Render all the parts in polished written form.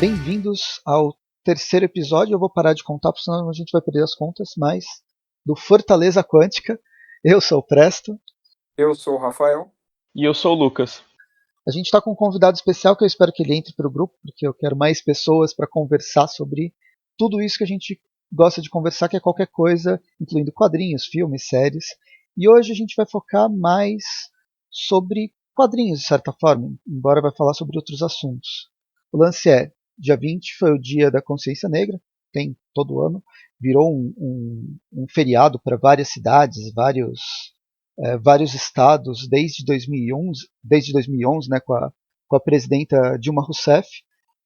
Bem-vindos ao terceiro episódio. Eu vou parar de contar, porque senão a gente vai perder as contas, mas do Fortaleza Quântica. Eu sou o Presto. Eu sou o Rafael. E eu sou o Lucas. A gente está com um convidado especial que eu espero que ele entre para o grupo, porque eu quero mais pessoas para conversar sobre tudo isso que a gente gosta de conversar, que é qualquer coisa, incluindo quadrinhos, filmes, séries. E hoje a gente vai focar mais sobre quadrinhos, de certa forma, embora vai falar sobre outros assuntos. O lance é, dia 20 foi o dia da consciência negra, tem todo ano, virou um feriado para várias cidades, vários estados desde 2011, né, com a presidenta Dilma Rousseff,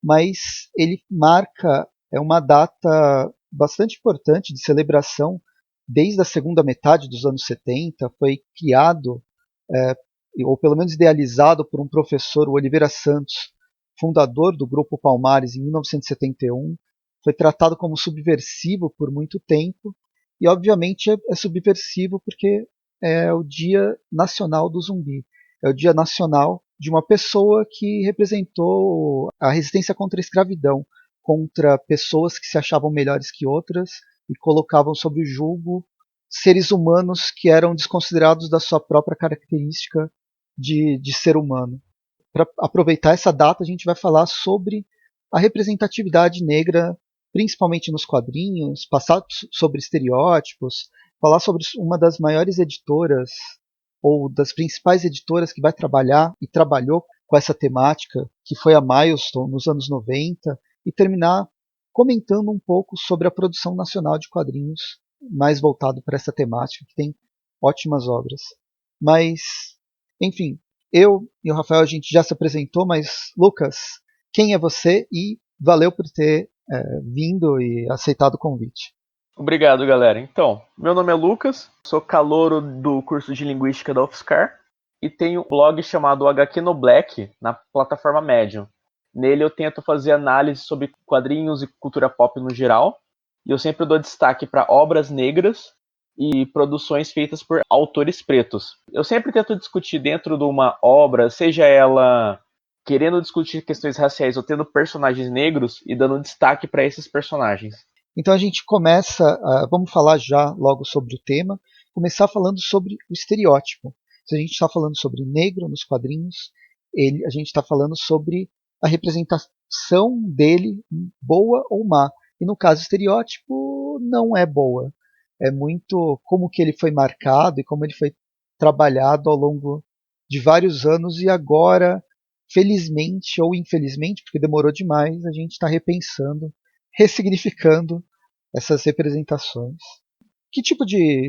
mas ele marca uma data bastante importante de celebração desde a segunda metade dos anos 70, foi criado, ou pelo menos idealizado por um professor, o Oliveira Santos, fundador do Grupo Palmares em 1971, foi tratado como subversivo por muito tempo, e obviamente é subversivo porque é o Dia Nacional do Zumbi. É o Dia Nacional de uma pessoa que representou a resistência contra a escravidão, contra pessoas que se achavam melhores que outras e colocavam sob o julgo seres humanos que eram desconsiderados da sua própria característica de ser humano. Para aproveitar essa data, a gente vai falar sobre a representatividade negra, principalmente nos quadrinhos, passar sobre estereótipos, falar sobre uma das maiores editoras, ou das principais editoras que vai trabalhar e trabalhou com essa temática, que foi a Milestone nos anos 90, e terminar comentando um pouco sobre a produção nacional de quadrinhos, mais voltado para essa temática, que tem ótimas obras. Mas, enfim, eu e o Rafael a gente já se apresentou, mas Lucas, quem é você? E valeu por ter vindo e aceitado o convite. Obrigado, galera. Então, meu nome é Lucas, sou calouro do curso de Linguística da UFSCar e tenho um blog chamado HQ no Black na plataforma Medium. Nele eu tento fazer análise sobre quadrinhos e cultura pop no geral, e eu sempre dou destaque para obras negras e produções feitas por autores pretos. Eu sempre tento discutir dentro de uma obra, seja ela querendo discutir questões raciais ou tendo personagens negros e dando destaque para esses personagens. Então a gente começa, vamos falar já logo sobre o tema, começar falando sobre o estereótipo. Se a gente está falando sobre negro nos quadrinhos, a gente está falando sobre a representação dele, boa ou má. E no caso, o estereótipo não é boa. É muito como que ele foi marcado e como ele foi trabalhado ao longo de vários anos e agora, felizmente ou infelizmente, porque demorou demais, a gente está repensando, ressignificando essas representações. Que tipo de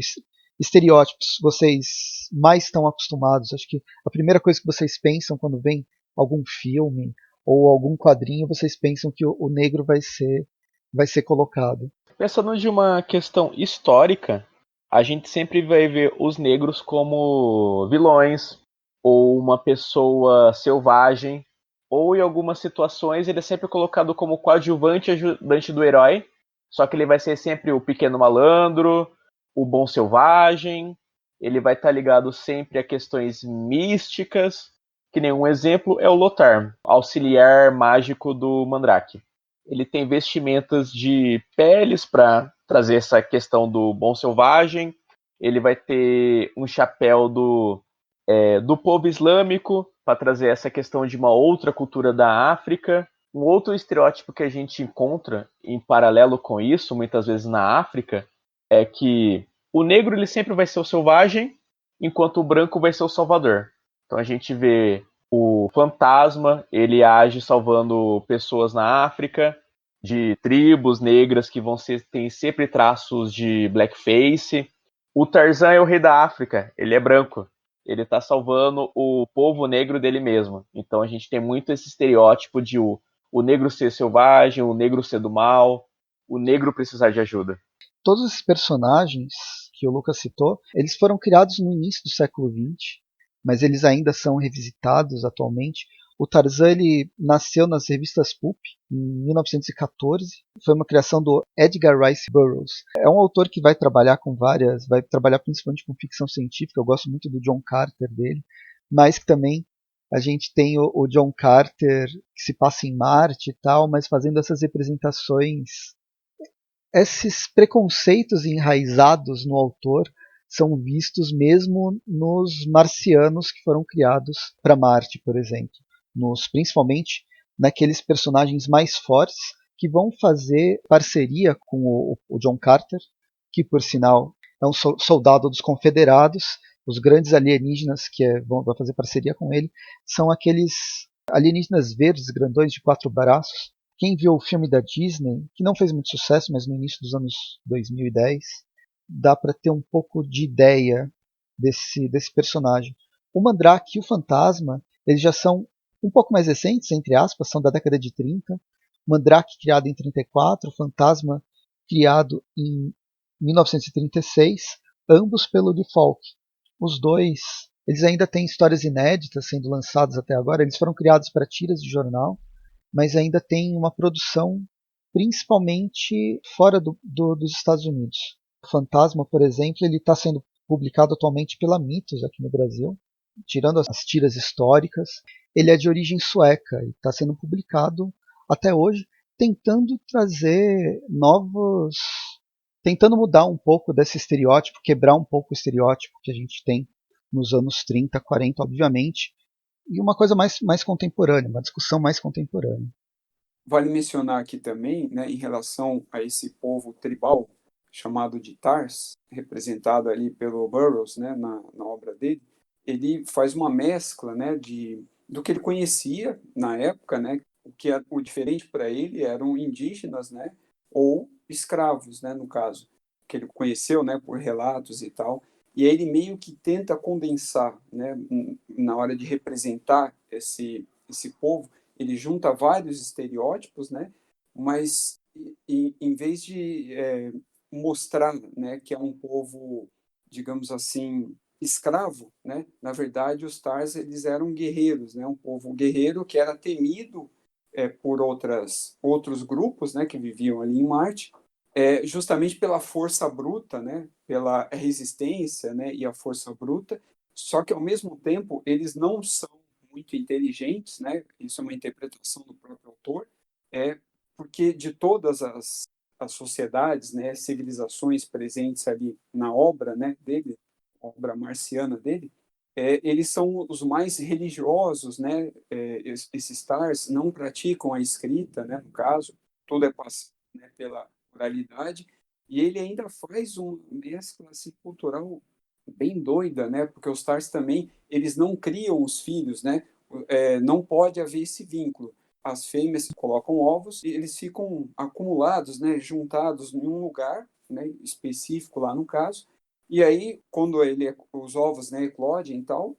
estereótipos vocês mais estão acostumados? Acho que a primeira coisa que vocês pensam quando vem algum filme ou algum quadrinho, vocês pensam que o negro vai ser colocado. Pensando de uma questão histórica, a gente sempre vai ver os negros como vilões, ou uma pessoa selvagem, ou em algumas situações ele é sempre colocado como coadjuvante ajudante do herói, só que ele vai ser sempre o pequeno malandro, o bom selvagem, ele vai estar ligado sempre a questões místicas, que nenhum exemplo é o Lothar, auxiliar mágico do Mandrake. Ele tem vestimentas de peles para trazer essa questão do bom selvagem. Ele vai ter um chapéu do povo islâmico para trazer essa questão de uma outra cultura da África. Um outro estereótipo que a gente encontra em paralelo com isso, muitas vezes na África, é que o negro ele sempre vai ser o selvagem, enquanto o branco vai ser o salvador. Então a gente vê o fantasma, ele age salvando pessoas na África, de tribos negras que têm sempre traços de blackface. O Tarzan é o rei da África, ele é branco. Ele está salvando o povo negro dele mesmo. Então a gente tem muito esse estereótipo de o negro ser selvagem, o negro ser do mal, o negro precisar de ajuda. Todos esses personagens que o Lucas citou, eles foram criados no início do século XX, mas eles ainda são revisitados atualmente. O Tarzan ele nasceu nas revistas Pulp em 1914. Foi uma criação do Edgar Rice Burroughs. É um autor que vai trabalhar vai trabalhar principalmente com ficção científica. Eu gosto muito do John Carter dele, mas que também A gente tem o John Carter, que se passa em Marte e tal, mas fazendo essas representações. Esses preconceitos enraizados no autor são vistos mesmo nos marcianos que foram criados para Marte, por exemplo. Principalmente naqueles personagens mais fortes que vão fazer parceria com o John Carter, que por sinal é um soldado dos Confederados. Os grandes alienígenas que vão fazer parceria com ele são aqueles alienígenas verdes, grandões de 4 braços. Quem viu o filme da Disney, que não fez muito sucesso, mas no início dos anos 2010, dá para ter um pouco de ideia desse personagem. O Mandrake e o Fantasma, eles já são um pouco mais recentes, entre aspas, são da década de 30. O Mandrake criado em 34, o Fantasma criado em 1936, ambos pelo Lee Falk. Os dois, eles ainda têm histórias inéditas sendo lançadas até agora, eles foram criados para tiras de jornal, mas ainda tem uma produção principalmente fora dos Estados Unidos. O Fantasma, por exemplo, ele está sendo publicado atualmente pela Mitos aqui no Brasil, tirando as tiras históricas. Ele é de origem sueca e está sendo publicado até hoje, tentando trazer novos, tentando mudar um pouco desse estereótipo, quebrar um pouco o estereótipo que a gente tem nos anos 30, 40, obviamente, e uma coisa mais contemporânea, uma discussão mais contemporânea. Vale mencionar aqui também, né, em relação a esse povo tribal chamado de Tars, representado ali pelo Burroughs, né, na obra dele, ele faz uma mescla, né, do que ele conhecia na época, né, o diferente para ele eram indígenas, né, ou escravos, né, no caso, que ele conheceu, né, por relatos e tal. E aí ele meio que tenta condensar, né, na hora de representar esse povo, ele junta vários estereótipos, né, mas em vez de mostrar, né, que é um povo, digamos assim, escravo, né, na verdade os Tars eles eram guerreiros, né, um povo guerreiro que era temido por outros grupos, né, que viviam ali em Marte, justamente pela força bruta, né, pela resistência, né, e a força bruta, só que ao mesmo tempo eles não são muito inteligentes, né, isso é uma interpretação do próprio autor, porque de todas as sociedades, né, civilizações presentes ali na obra, né, dele, obra marciana dele, eles são os mais religiosos, né, esses stars não praticam a escrita, né, no caso, tudo é passado, né, pela oralidade, e ele ainda faz uma mescla assim, cultural bem doida, né, porque os stars também, eles não criam os filhos, né, não pode haver esse vínculo. As fêmeas colocam ovos e eles ficam acumulados, né, juntados em um lugar, né, específico lá no caso, e aí, quando os ovos, né, eclodem e tal,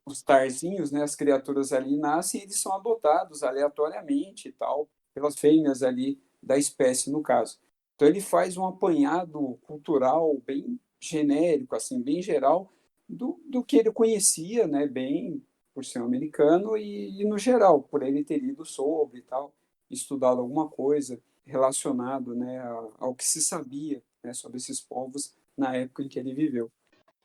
os tarzinhos, né, as criaturas ali nascem e eles são adotados aleatoriamente e tal, pelas fêmeas ali da espécie, no caso. Então ele faz um apanhado cultural bem genérico, assim, bem geral, do que ele conhecia, né, bem por ser um americano e no geral, por ele ter lido sobre e tal, estudado alguma coisa relacionado, né, ao que se sabia, né, sobre esses povos na época em que ele viveu.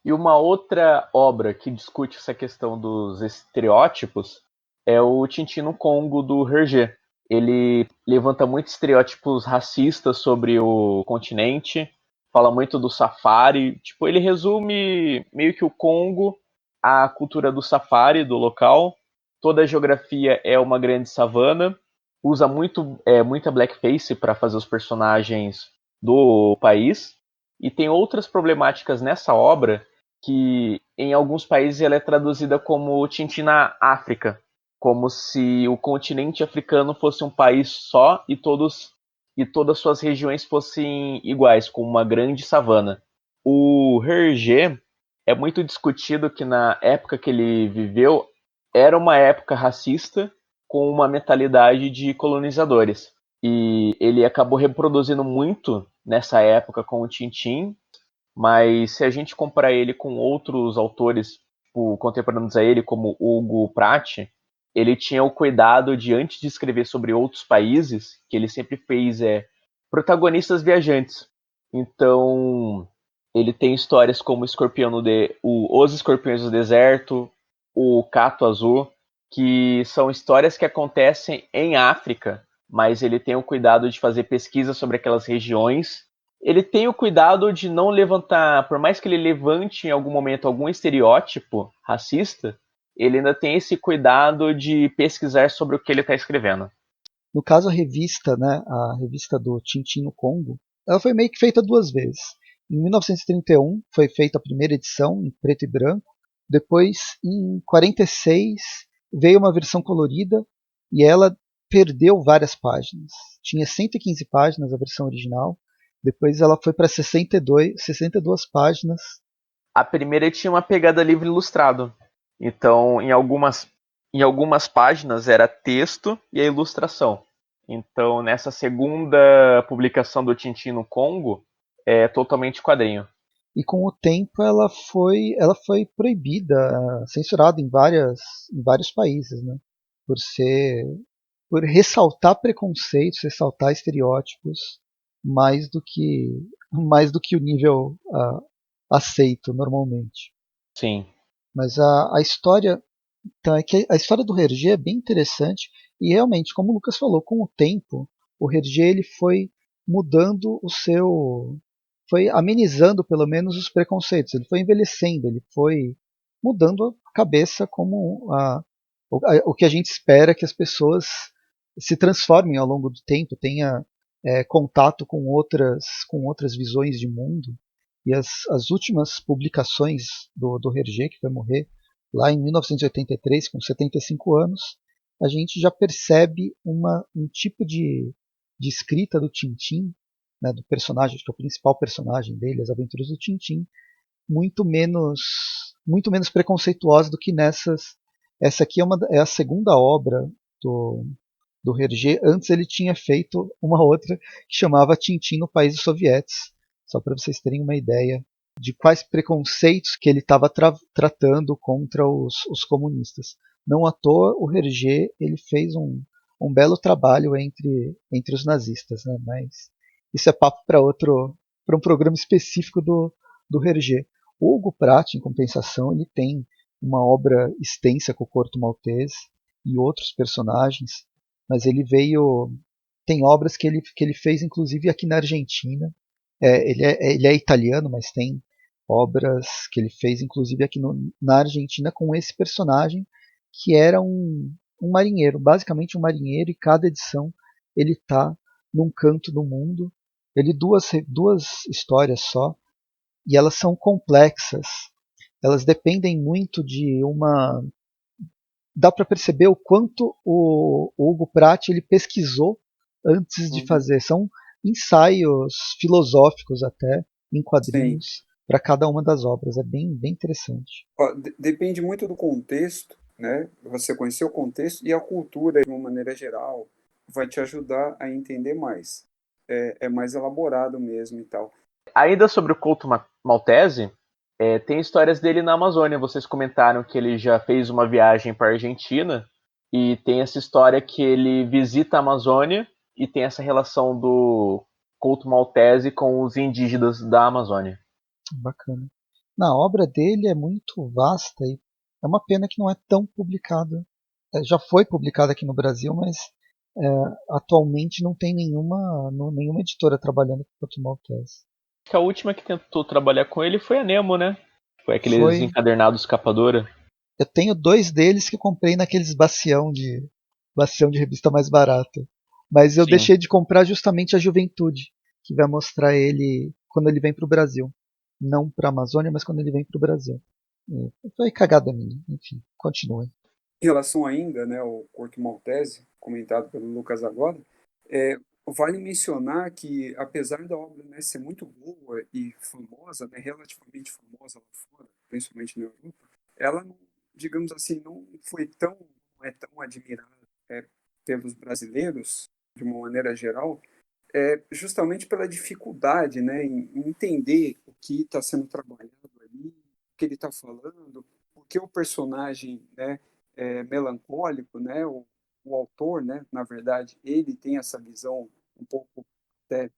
E uma outra obra que discute essa questão dos estereótipos é o Tintin no Congo, do Hergé. Ele levanta muitos estereótipos racistas sobre o continente, fala muito do safari. Tipo, ele resume meio que o Congo, a cultura do safari do local. Toda a geografia é uma grande savana. Usa muita blackface para fazer os personagens do país. E tem outras problemáticas nessa obra que em alguns países ela é traduzida como Tintin na África, como se o continente africano fosse um país só e todas suas regiões fossem iguais, como uma grande savana. O Hergé é muito discutido que na época que ele viveu era uma época racista com uma mentalidade de colonizadores. E ele acabou reproduzindo muito nessa época com o Tintin, mas se a gente comparar ele com outros autores tipo, contemporâneos a ele, como Hugo Pratt, ele tinha o cuidado de, antes de escrever sobre outros países, que ele sempre fez protagonistas viajantes. Então, ele tem histórias como Os Escorpiões do Deserto, O Cato Azul, que são histórias que acontecem em África, mas ele tem o cuidado de fazer pesquisa sobre aquelas regiões. Ele tem o cuidado de não levantar, por mais que ele levante em algum momento algum estereótipo racista, ele ainda tem esse cuidado de pesquisar sobre o que ele está escrevendo. No caso, a revista, né, a revista do Tintin no Congo, ela foi meio que feita duas vezes. Em 1931 foi feita a primeira edição em preto e branco. Depois, em 46, veio uma versão colorida e ela perdeu várias páginas. Tinha 115 páginas a versão original. Depois ela foi para 62 páginas. A primeira tinha uma pegada livre ilustrado. Então, em algumas páginas era texto e a ilustração. Então, nessa segunda publicação do Tintin no Congo, é totalmente quadrinho. E com o tempo ela foi proibida, censurada em vários países, né? Por ser, por ressaltar preconceitos, ressaltar estereótipos mais do que o nível aceito normalmente. Sim, Mas a história, então, é que a história do Hergé é bem interessante e realmente, como o Lucas falou, com o tempo o Hergé ele foi mudando foi amenizando pelo menos os preconceitos, ele foi envelhecendo, ele foi mudando a cabeça como o que a gente espera que as pessoas se transformem ao longo do tempo, tenha contato com outras visões de mundo. E as últimas publicações do Hergé, que vai morrer lá em 1983, com 75 anos, a gente já percebe um tipo de escrita do Tintin, né, do personagem, que é o principal personagem dele, as aventuras do Tintin, muito menos preconceituosa do que nessas. Essa aqui é a segunda obra do Hergé. Antes ele tinha feito uma outra que chamava Tintin no País dos Sovietes, só para vocês terem uma ideia de quais preconceitos que ele estava tratando contra os comunistas. Não à toa o Hergé ele fez um belo trabalho entre os nazistas, né? Mas isso é papo para um programa específico do Hergé. O Hugo Pratt, em compensação, ele tem uma obra extensa com o Corto Maltese e outros personagens, mas ele veio. Tem obras que ele fez, inclusive, aqui na Argentina. Ele é italiano, mas tem obras que ele fez, inclusive, aqui na Argentina, com esse personagem, que era um marinheiro, basicamente um marinheiro, e cada edição ele está num canto do mundo. Ele duas histórias só, e elas são complexas. Elas dependem muito de uma. Dá para perceber o quanto o Hugo Pratt ele pesquisou antes de Uhum. fazer. São ensaios filosóficos até em Sim. quadrinhos para cada uma das obras. É bem, bem interessante. Ó, depende muito do contexto, né? Você conhecer o contexto e a cultura de uma maneira geral vai te ajudar a entender mais. É mais elaborado mesmo e tal. ainda sobre o Couto Maltese, tem histórias dele na Amazônia. Vocês comentaram que ele já fez uma viagem para a Argentina e tem essa história que ele visita a Amazônia e tem essa relação do Couto Maltese com os indígenas da Amazônia. Bacana. Na obra dele é muito vasta e é uma pena que não é tão publicada. Já foi publicada aqui no Brasil, mas é, atualmente não tem nenhuma editora trabalhando com o Couto Maltese. Acho que a última que tentou trabalhar com ele foi a Nemo, né? Foi aqueles Foi. encadernados capadora. Eu tenho dois deles que eu comprei naqueles bacião de revista mais barata. Mas eu Sim. deixei de comprar justamente a Juventude, que vai mostrar ele quando ele vem para o Brasil. Não para a Amazônia, mas quando ele vem para o Brasil. Foi cagada minha. Enfim, continue. Em relação ainda, né, ao Corto Maltese, comentado pelo Lucas agora, é, vale mencionar que, apesar da obra, né, ser muito boa e famosa, né, relativamente famosa lá fora, principalmente na Europa, ela, digamos assim, não é tão admirada é, pelos brasileiros, de uma maneira geral, justamente pela dificuldade, né, em entender o que está sendo trabalhado ali, o que ele está falando, porque o personagem, né, é melancólico, né, o autor, né, na verdade, ele tem essa visão um pouco até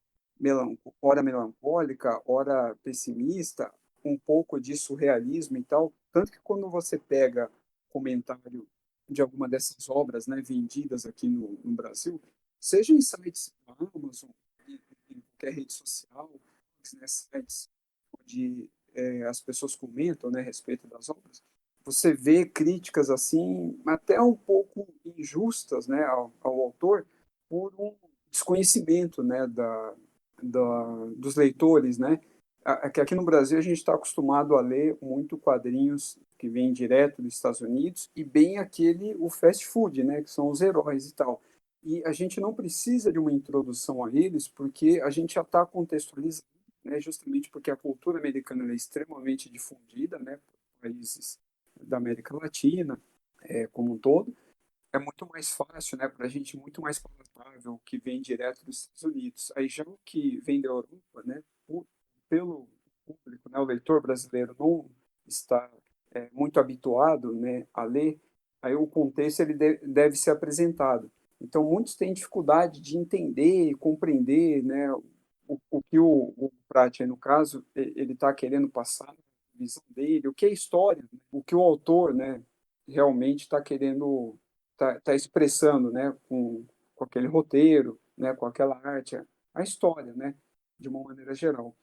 ora melancólica, ora pessimista, um pouco de surrealismo e tal, tanto que quando você pega comentário de alguma dessas obras, né, vendidas aqui no Brasil, seja em sites da Amazon, em qualquer rede social, né, sites onde as pessoas comentam, né, a respeito das obras, você vê críticas assim até um pouco injustas, né, ao autor por um desconhecimento, né, dos leitores, né? Que aqui no Brasil a gente está acostumado a ler muito quadrinhos que vêm direto dos Estados Unidos e bem aquele o fast food, né, que são os heróis e tal. E a gente não precisa de uma introdução a eles porque a gente já está contextualizado, né, justamente porque a cultura americana é extremamente difundida, né, por países da América Latina, como um todo. É muito mais fácil, né, para a gente, muito mais palatável o que vem direto dos Estados Unidos. Aí já o que vem da Europa, né, pelo público, né, o leitor brasileiro não está muito habituado, né, a ler, aí o contexto ele deve ser apresentado. Então, muitos têm dificuldade de entender e compreender, né, o que o Prat, no caso, ele está querendo passar, a visão dele, o que é história, né, o que o autor, né, realmente está querendo, tá expressando, né, com aquele roteiro, né, com aquela arte, a história, né, de uma maneira geral.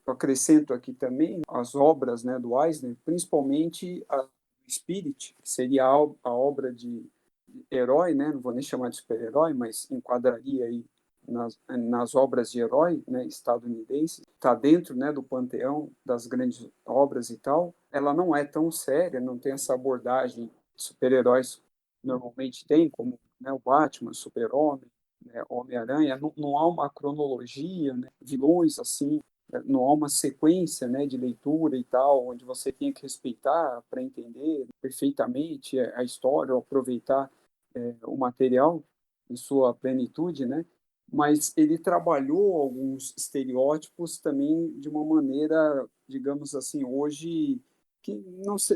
Eu acrescento aqui também as obras, né, do Eisner, principalmente a Spirit, que seria a obra de herói, né, não vou nem chamar de super-herói, mas enquadraria aí nas obras de herói, né, estadunidense, está dentro, né, do panteão das grandes obras e tal. Ela não é tão séria, não tem essa abordagem de super-heróis normalmente tem, como, né, o Batman, Super-Homem, né, Homem-Aranha. Não há uma cronologia, né, vilões assim, não há uma sequência, né, de leitura e tal, onde você tem que respeitar para entender perfeitamente a história, ou aproveitar o material em sua plenitude, né? Mas ele trabalhou alguns estereótipos também de uma maneira, digamos assim, hoje que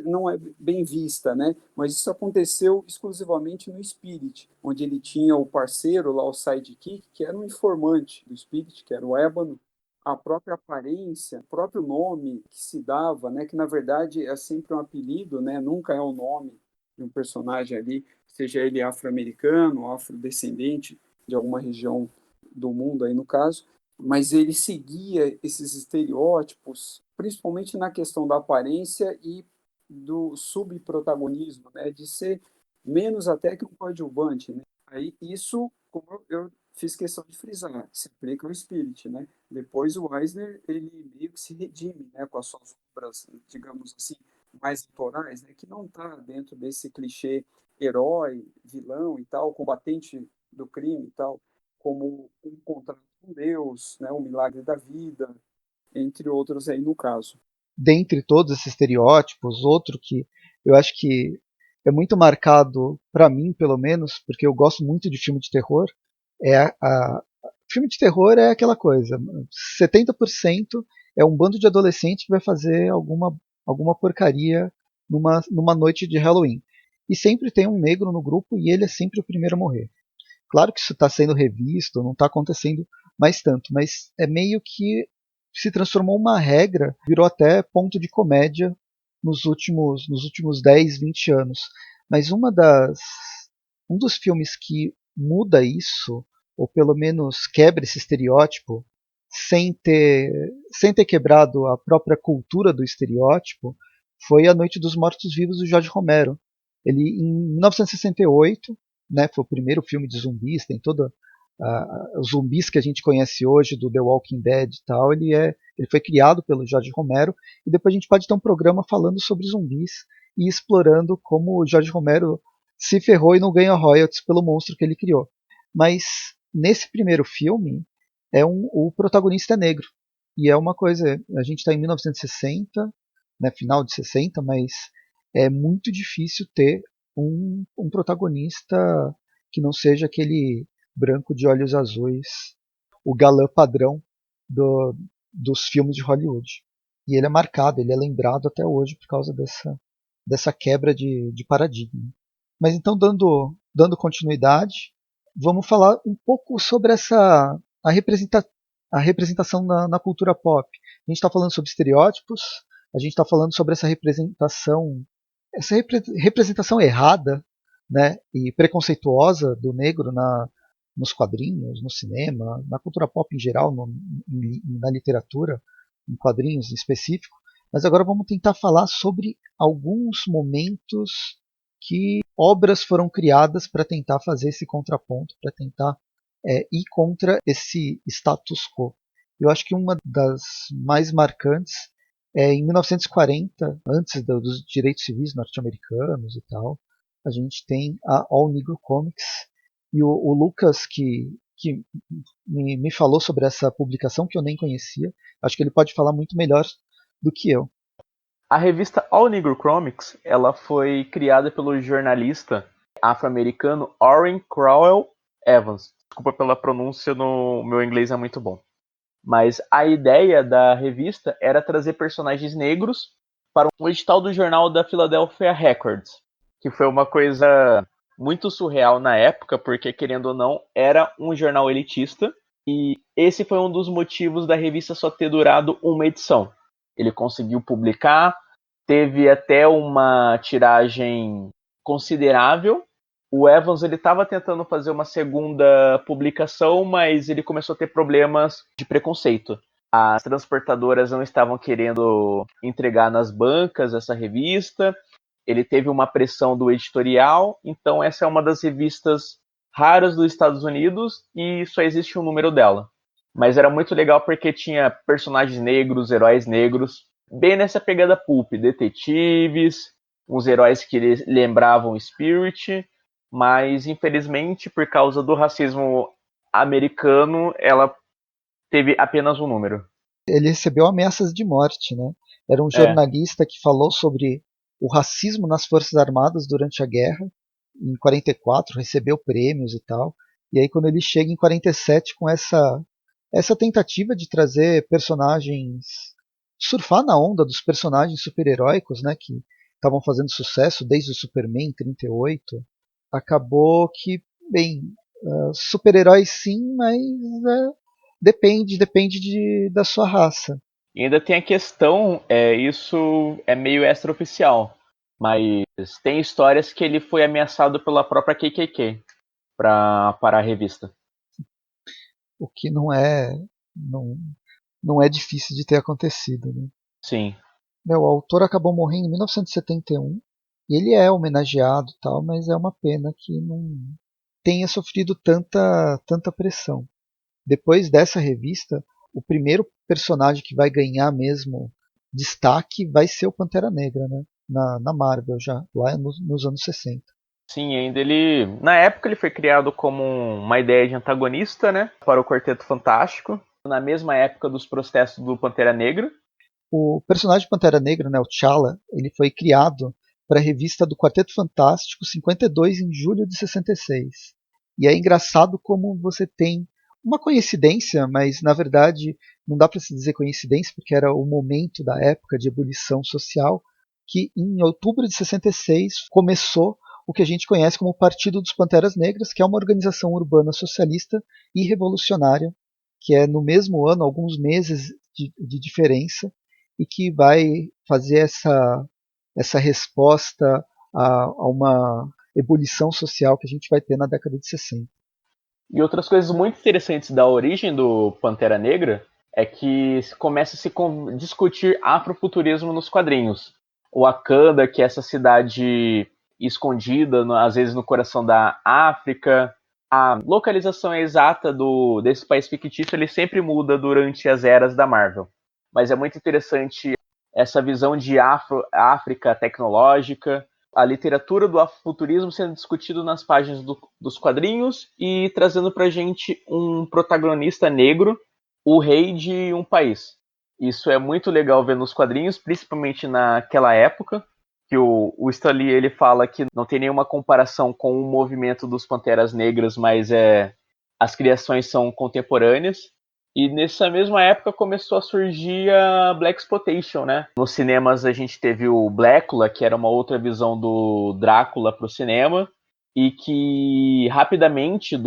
não é bem vista, né? Mas isso aconteceu exclusivamente no Spirit, onde ele tinha o parceiro lá, o sidekick, que era um informante do Spirit, que era o Ébano, a própria aparência, o próprio nome que se dava, né? Que na verdade é sempre um apelido, né? Nunca é o nome de um personagem ali, seja ele afro-americano, afrodescendente de alguma região do mundo aí no caso, mas ele seguia esses estereótipos, principalmente na questão da aparência e do subprotagonismo, né, de ser menos até que um coadjuvante, né? Aí isso, como eu fiz questão de frisar, se aplica ao Spirit, né? Depois o Eisner, ele meio que se redime, né, com as suas obras, digamos assim, mais autorais, né, que não está dentro desse clichê herói, vilão e tal, combatente do crime e tal, como um contrato com Deus, né, o milagre da vida, entre outros aí no caso. Dentre todos esses estereótipos, outro que eu acho que é muito marcado, para mim pelo menos, porque eu gosto muito de filme de terror, é filme de terror é aquela coisa, 70% é um bando de adolescente que vai fazer alguma porcaria numa noite de Halloween. E sempre tem um negro no grupo e ele é sempre o primeiro a morrer. Claro que isso está sendo revisto, não está acontecendo mais tanto, mas é meio que se transformou uma regra, virou até ponto de comédia nos últimos 10, 20 anos. Mas um dos filmes que muda isso, ou pelo menos quebra esse estereótipo, sem ter quebrado a própria cultura do estereótipo, foi A Noite dos Mortos-Vivos do Jorge Romero. Ele, em 1968, né, foi o primeiro filme de zumbis, tem todos os zumbis que a gente conhece hoje do The Walking Dead e tal, ele foi criado pelo Jorge Romero, e depois a gente pode ter um programa falando sobre zumbis e explorando como o Jorge Romero se ferrou e não ganha royalties pelo monstro que ele criou. Mas nesse primeiro filme, o protagonista é negro. E é uma coisa, a gente está em 1960, né, final de 60, mas é muito difícil ter um protagonista que não seja aquele branco de olhos azuis, o galã padrão dos filmes de Hollywood. E ele é marcado, ele é lembrado até hoje por causa dessa quebra de paradigma. Mas então, dando continuidade, vamos falar um pouco sobre a representação na cultura pop. A gente está falando sobre estereótipos, a gente está falando sobre essa representação errada né, e preconceituosa do negro nos quadrinhos, no cinema, na cultura pop em geral, na literatura, em quadrinhos em específico. Mas agora vamos tentar falar sobre alguns momentos que obras foram criadas para tentar fazer esse contraponto, para tentar ir contra esse status quo. Eu acho que uma das mais marcantes é em 1940, antes dos direitos civis norte-americanos e tal, a gente tem a All Negro Comics, e o Lucas que me falou sobre essa publicação que eu nem conhecia, acho que ele pode falar muito melhor do que eu. A revista All Negro Comics, ela foi criada pelo jornalista afro-americano Orrin Crowell Evans. Desculpa pela pronúncia, no meu inglês é muito bom. Mas a ideia da revista era trazer personagens negros para um edital do jornal da Philadelphia Records, que foi uma coisa muito surreal na época, porque, querendo ou não, era um jornal elitista, e esse foi um dos motivos da revista só ter durado uma edição. Ele conseguiu publicar, teve até uma tiragem considerável. O Evans ele estava tentando fazer uma segunda publicação, mas ele começou a ter problemas de preconceito. As transportadoras não estavam querendo entregar nas bancas essa revista. Ele teve uma pressão do editorial, então essa é uma das revistas raras dos Estados Unidos e só existe um número dela. Mas era muito legal porque tinha personagens negros, heróis negros, bem nessa pegada pulp, detetives, uns heróis que lembravam Spirit, mas infelizmente por causa do racismo americano, ela teve apenas um número. Ele recebeu ameaças de morte, né? Era um É. jornalista que falou sobre o racismo nas Forças Armadas durante a guerra, em 44, recebeu prêmios e tal. E aí quando ele chega em 47 com essa tentativa de trazer personagens, surfar na onda dos personagens super-heróicos, né, que estavam fazendo sucesso desde o Superman em 38, acabou que, bem, super-heróis sim, mas depende da sua raça. E ainda tem a questão, isso é meio extraoficial, mas tem histórias que ele foi ameaçado pela própria KKK para a revista. O que não, não é difícil de ter acontecido. Né? Sim. O autor acabou morrendo em 1971 e ele é homenageado e tal, mas é uma pena que não tenha sofrido tanta pressão. Depois dessa revista, o primeiro personagem que vai ganhar mesmo destaque vai ser o Pantera Negra, né? Na Marvel já, lá nos anos 60. Sim, ainda ele. Na época ele foi criado como uma ideia de antagonista, né? Para o Quarteto Fantástico. Na mesma época dos protestos do Pantera Negra. O personagem Pantera Negra, né, o T'Challa, ele foi criado para a revista do Quarteto Fantástico 52 em julho de 66. E é engraçado como você tem uma coincidência, mas na verdade não dá para se dizer coincidência, porque era o momento da época de ebulição social, que em outubro de 66 começou o que a gente conhece como Partido dos Panteras Negras, que é uma organização urbana socialista e revolucionária, que é no mesmo ano, alguns meses de diferença, e que vai fazer essa resposta a uma ebulição social que a gente vai ter na década de 60. E outras coisas muito interessantes da origem do Pantera Negra é que começa a se discutir afrofuturismo nos quadrinhos. O Wakanda, que é essa cidade escondida, às vezes no coração da África. A localização exata desse país fictício ele sempre muda durante as eras da Marvel. Mas é muito interessante essa visão de África tecnológica, a literatura do afrofuturismo sendo discutido nas páginas dos quadrinhos e trazendo pra gente um protagonista negro, o rei de um país. Isso é muito legal ver nos quadrinhos, principalmente naquela época, que o Stan Lee ele fala que não tem nenhuma comparação com o movimento dos Panteras Negras, mas as criações são contemporâneas. E nessa mesma época começou a surgir a Blaxploitation, né? Nos cinemas a gente teve o Blécula, que era uma outra visão do Drácula para o cinema, e que rapidamente,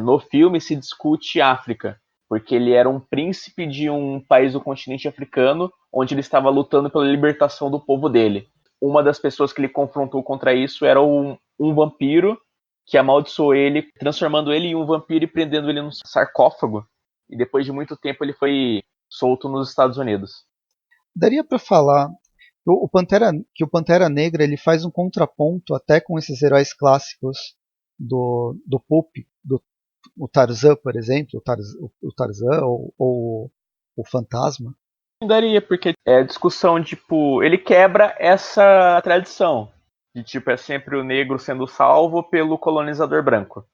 no filme, se discute África, porque ele era um príncipe de um país do continente africano, onde ele estava lutando pela libertação do povo dele. uma das pessoas que ele confrontou contra isso era um vampiro que amaldiçoou ele, transformando ele em um vampiro e prendendo ele num sarcófago. E depois de muito tempo ele foi solto nos Estados Unidos. Daria para falar que o Pantera Negra ele faz um contraponto até com esses heróis clássicos do Pulp, o Tarzan, por exemplo, o Tarzan ou o Fantasma. Daria, porque é discussão, tipo, ele quebra essa tradição. De tipo, é sempre o negro sendo salvo pelo colonizador branco.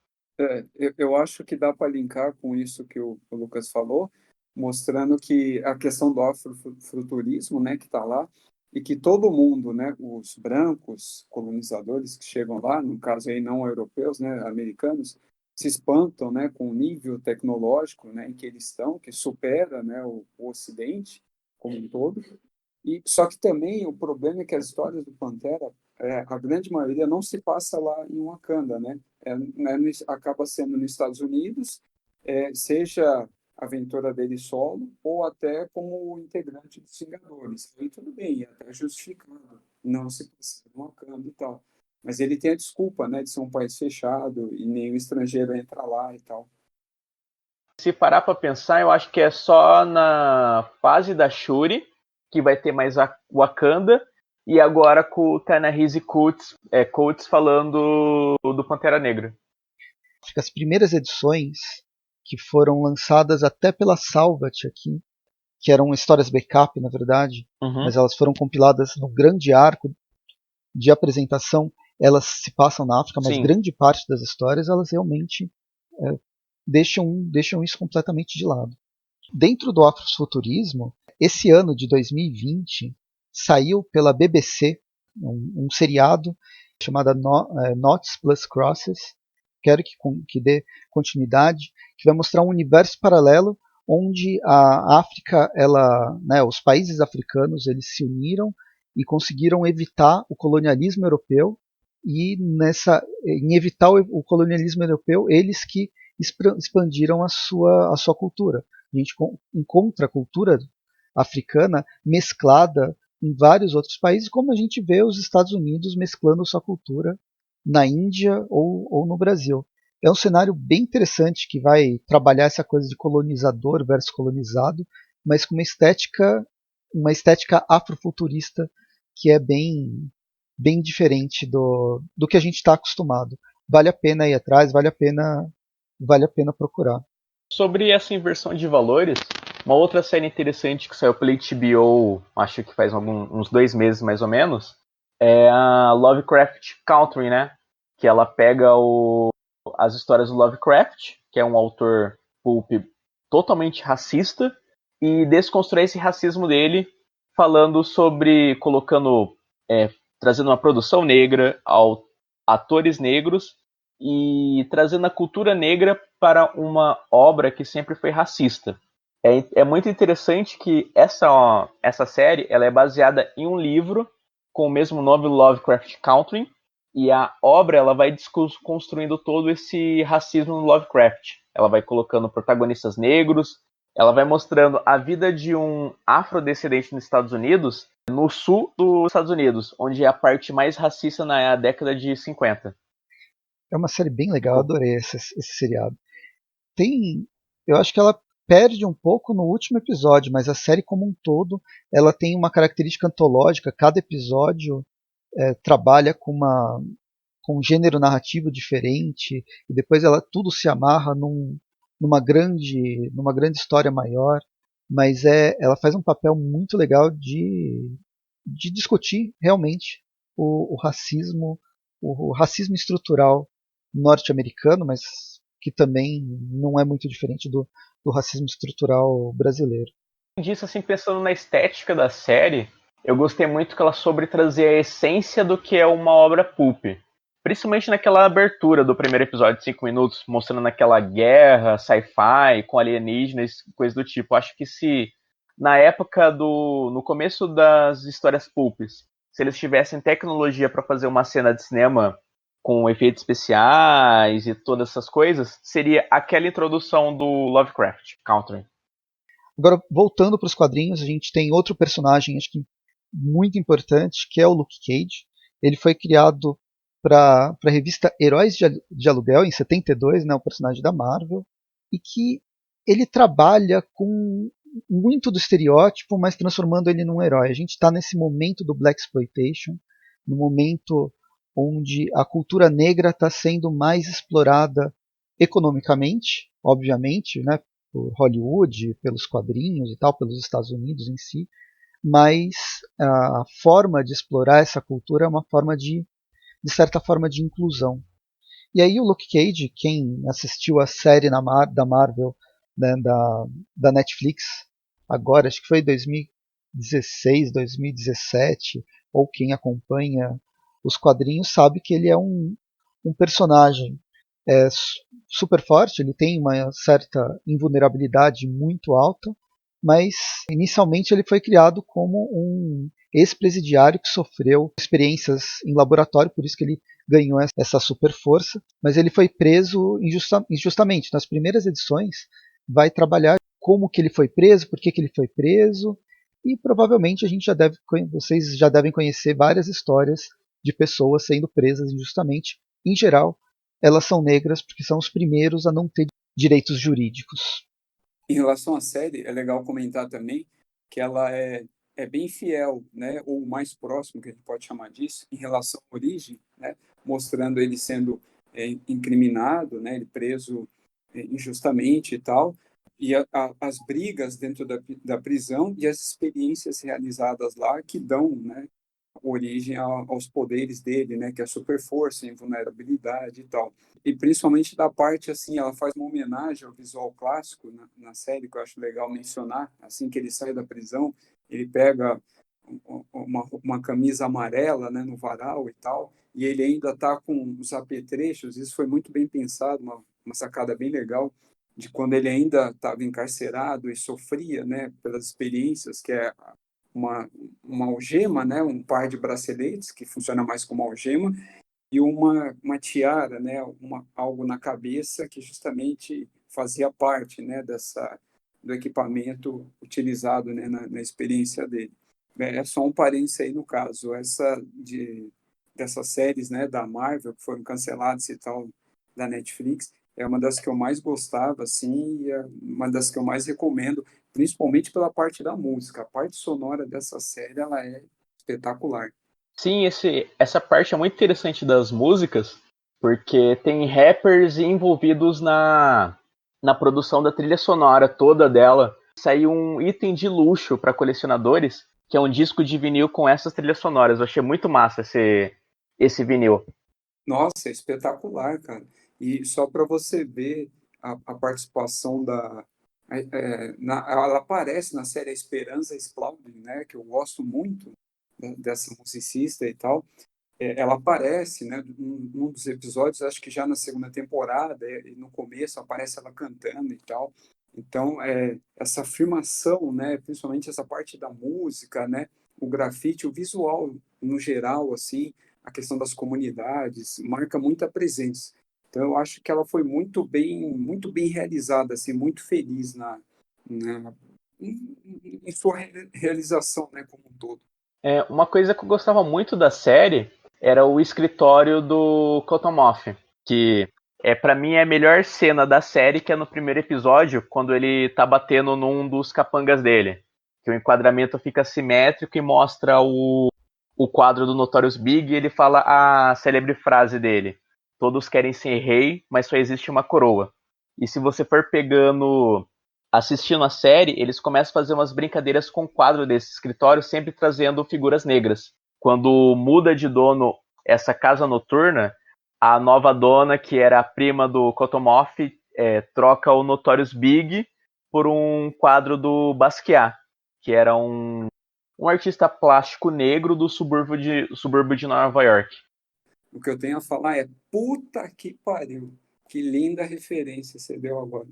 Eu acho que dá para linkar com isso que o Lucas falou, mostrando que a questão do afrofuturismo, né, que está lá, e que todo mundo, né, os brancos colonizadores que chegam lá, no caso aí não europeus, né, americanos, se espantam, né, com o nível tecnológico, né, em que eles estão, que supera, né, o Ocidente como um todo. E só que também o problema é que as histórias do Pantera, a grande maioria não se passa lá em Wakanda, né? Acaba sendo nos Estados Unidos, seja a aventura dele solo ou até como integrante dos Vingadores. Aí tudo bem, é até justificado não se passar em Wakanda e tal. Mas ele tem a desculpa, né, de ser um país fechado e nenhum estrangeiro entra lá e tal. Se parar pra pensar, eu acho que é só na fase da Shuri que vai ter mais a Wakanda, e agora com o Ta-Nehisi Coates falando do Pantera Negra. Acho que as primeiras edições que foram lançadas até pela Salvat aqui, que eram histórias backup, na verdade, mas elas foram compiladas no grande arco de apresentação. Elas se passam na África, mas Sim. grande parte das histórias elas realmente deixam isso completamente de lado. Dentro do afrofuturismo, esse ano de 2020 saiu pela BBC um seriado chamado Noughts Plus Crosses. Quero que dê continuidade, que vai mostrar um universo paralelo onde a África, os países africanos, eles se uniram e conseguiram evitar o colonialismo europeu, e em evitar o colonialismo europeu, eles que expandiram a sua cultura. A gente encontra a cultura africana mesclada em vários outros países, como a gente vê os Estados Unidos mesclando sua cultura na Índia ou no Brasil. É um cenário bem interessante que vai trabalhar essa coisa de colonizador versus colonizado, mas com uma estética afrofuturista que é bem diferente do que a gente está acostumado. Vale a pena ir atrás, vale a pena procurar. Sobre essa inversão de valores, uma outra série interessante que saiu pela HBO, acho que faz uns 2 meses mais ou menos, é a Lovecraft Country, né? Que ela pega as histórias do Lovecraft, que é um autor pulp totalmente racista, e desconstrói esse racismo dele, falando sobre, trazendo uma produção negra, atores negros, e trazendo a cultura negra para uma obra que sempre foi racista. É muito interessante que essa série ela é baseada em um livro com o mesmo nome, Lovecraft Country, e a obra ela vai construindo todo esse racismo no Lovecraft. Ela vai colocando protagonistas negros, ela vai mostrando a vida de um afrodescendente nos Estados Unidos, no sul dos Estados Unidos, onde é a parte mais racista na década de 50. É uma série bem legal, adorei esse seriado. Eu acho que ela perde um pouco no último episódio, mas a série como um todo, ela tem uma característica antológica. Cada episódio trabalha com um gênero narrativo diferente, e depois tudo se amarra numa grande história maior. Mas ela faz um papel muito legal de discutir realmente o racismo estrutural norte-americano, mas que também não é muito diferente do racismo estrutural brasileiro. Disso, assim, pensando na estética da série, eu gostei muito que ela soube trazer a essência do que é uma obra pulp. Principalmente naquela abertura do primeiro episódio de 5 minutos, mostrando aquela guerra, sci-fi, com alienígenas, coisa do tipo. Acho que se na época no começo das histórias pulps, se eles tivessem tecnologia para fazer uma cena de cinema com efeitos especiais e todas essas coisas, seria aquela introdução do Lovecraft Country. Agora, voltando para os quadrinhos, a gente tem outro personagem, acho que muito importante, que é o Luke Cage. Ele foi criado para a revista Heróis de Aluguel, em 72, né, o personagem da Marvel, e que ele trabalha com muito do estereótipo, mas transformando ele num herói. A gente está nesse momento do Black Exploitation, no momento onde a cultura negra está sendo mais explorada economicamente, obviamente, né, por Hollywood, pelos quadrinhos e tal, pelos Estados Unidos em si, mas a forma de explorar essa cultura é uma forma de certa forma, de inclusão. E aí o Luke Cage, quem assistiu a série da Marvel, né, da Netflix, agora, acho que foi 2016, 2017, ou quem acompanha os quadrinhos sabe que ele é um personagem super forte, ele tem uma certa invulnerabilidade muito alta, mas inicialmente ele foi criado como um ex-presidiário que sofreu experiências em laboratório, por isso que ele ganhou essa super força, mas ele foi preso injustamente. Nas primeiras edições vai trabalhar como que ele foi preso, por que ele foi preso, e provavelmente vocês já devem conhecer várias histórias de pessoas sendo presas injustamente. Em geral, elas são negras porque são os primeiros a não ter direitos jurídicos. Em relação à série, é legal comentar também que ela é bem fiel, né, ou mais próximo, que a gente pode chamar disso, em relação à origem, né, mostrando ele sendo incriminado, né, ele preso injustamente e tal, e as brigas dentro da prisão e as experiências realizadas lá que dão, né, origem aos poderes dele, né, que é a super força, invulnerabilidade e tal. E principalmente da parte assim, ela faz uma homenagem ao visual clássico na série, que eu acho legal mencionar. Assim que ele sai da prisão, ele pega uma camisa amarela, né, no varal e tal, e ele ainda está com os apetrechos. Isso foi muito bem pensado, uma sacada bem legal de quando ele ainda estava encarcerado e sofria, né, pelas experiências, que é uma algema, né, um par de braceletes que funciona mais como algema e uma tiara, né, algo na cabeça que justamente fazia parte, né, do equipamento utilizado, né, na experiência dele. É só um parênteses aí no caso, dessas séries, né, da Marvel que foram canceladas e tal da Netflix, é uma das que eu mais gostava, assim, e é uma das que eu mais recomendo, principalmente pela parte da música. A parte sonora dessa série, ela é espetacular. Sim, essa parte é muito interessante das músicas, porque tem rappers envolvidos na produção da trilha sonora toda dela. Saiu um item de luxo para colecionadores, que é um disco de vinil com essas trilhas sonoras. Eu achei muito massa esse vinil. Nossa, é espetacular, cara. E só para você ver a participação ela aparece na série A Esperança Explode, né? Que eu gosto muito dessa musicista e tal. Ela aparece, né? Num dos episódios, acho que já na segunda temporada, e no começo aparece ela cantando e tal. Então, essa afirmação, né? Principalmente essa parte da música, né? O grafite, o visual no geral, assim, a questão das comunidades, marca muita presença. Então, eu acho que ela foi muito bem realizada, assim, muito feliz na, em sua realização, né, como um todo. Uma coisa que eu gostava muito da série era o escritório do Cottonmouth, que para mim é a melhor cena da série, que é no primeiro episódio, quando ele tá batendo num dos capangas dele. Que o enquadramento fica simétrico e mostra o quadro do Notorious Big e ele fala a célebre frase dele: todos querem ser rei, mas só existe uma coroa. E se você for assistindo a série, eles começam a fazer umas brincadeiras com o quadro desse escritório, sempre trazendo figuras negras. Quando muda de dono essa casa noturna, a nova dona, que era a prima do Cottonmouth, troca o Notorious Big por um quadro do Basquiat, que era um artista plástico negro do subúrbio de Nova York. O que eu tenho a falar é puta que pariu. Que linda referência você deu agora.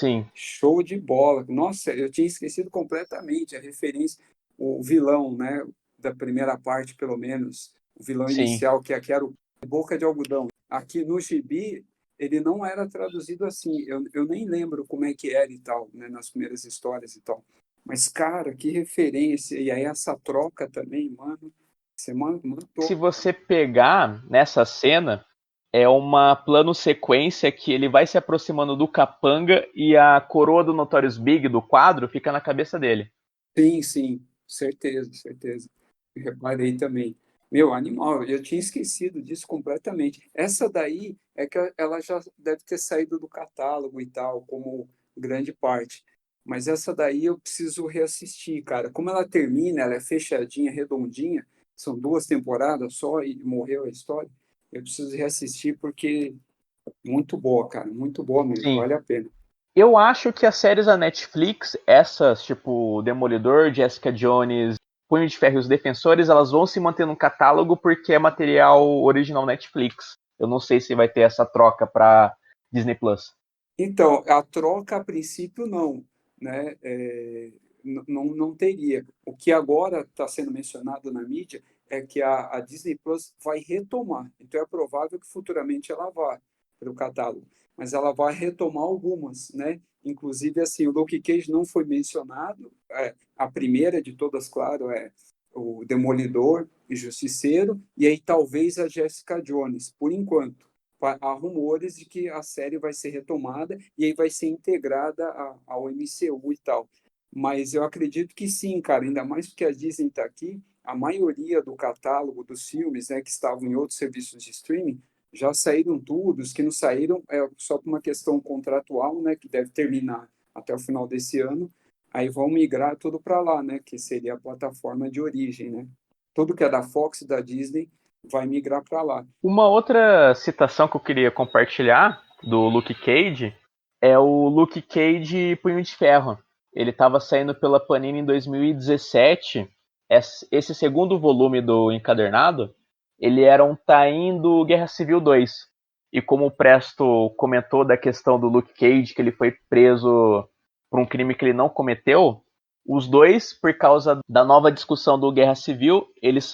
Sim, Show de bola. Nossa, eu tinha esquecido completamente a referência, o vilão, né? Da primeira parte, pelo menos, o vilão sim. inicial, que aqui era o Boca de Algodão. Aqui no Gibi, ele não era traduzido assim. Eu nem lembro como é que era e tal, né? Nas primeiras histórias e tal. Mas, cara, que referência. E aí essa troca também, mano, você Se matou, cara. você pegar nessa cena, é uma plano sequência que ele vai se aproximando do capanga e a coroa do Notorious Big do quadro fica na cabeça dele. Sim, sim, certeza, certeza. Eu reparei também. Meu, animal, eu tinha esquecido disso completamente. Essa daí é que ela já deve ter saído do catálogo e tal, como grande parte. Mas essa daí eu preciso reassistir, cara. Como ela termina, ela é fechadinha, redondinha, são 2 temporadas só e morreu a história. Eu preciso reassistir porque muito boa, cara, muito boa mesmo, Sim. vale a pena. Eu acho que as séries da Netflix, essas tipo Demolidor, Jessica Jones, Punho de Ferro e os Defensores, elas vão se manter no catálogo porque é material original Netflix. Eu não sei se vai ter essa troca para Disney Plus. Então, a troca a princípio não, né? Não teria. O que agora está sendo mencionado na mídia é que a Disney Plus vai retomar. Então é provável que futuramente ela vá para o catálogo, mas ela vai retomar algumas, né? Inclusive assim, o Luke Cage não foi mencionado. A primeira de todas, claro, é o Demolidor e Justiceiro, e aí talvez a Jessica Jones, por enquanto há rumores de que a série vai ser retomada e aí vai ser integrada ao MCU e tal. Mas eu acredito que sim, cara, ainda mais porque a Disney está aqui, a maioria do catálogo dos filmes, né, que estavam em outros serviços de streaming já saíram tudo, os que não saíram é só por uma questão contratual, né, que deve terminar até o final desse ano, aí vão migrar tudo para lá, né, que seria a plataforma de origem, né? Tudo que é da Fox e da Disney vai migrar para lá. Uma outra citação que eu queria compartilhar do Luke Cage é o Luke Cage Punho de Ferro. Ele estava saindo pela Panini em 2017. Esse segundo volume do encadernado, ele era um tie-in do Guerra Civil 2. E como o Presto comentou da questão do Luke Cage, que ele foi preso por um crime que ele não cometeu, os dois, por causa da nova discussão do Guerra Civil,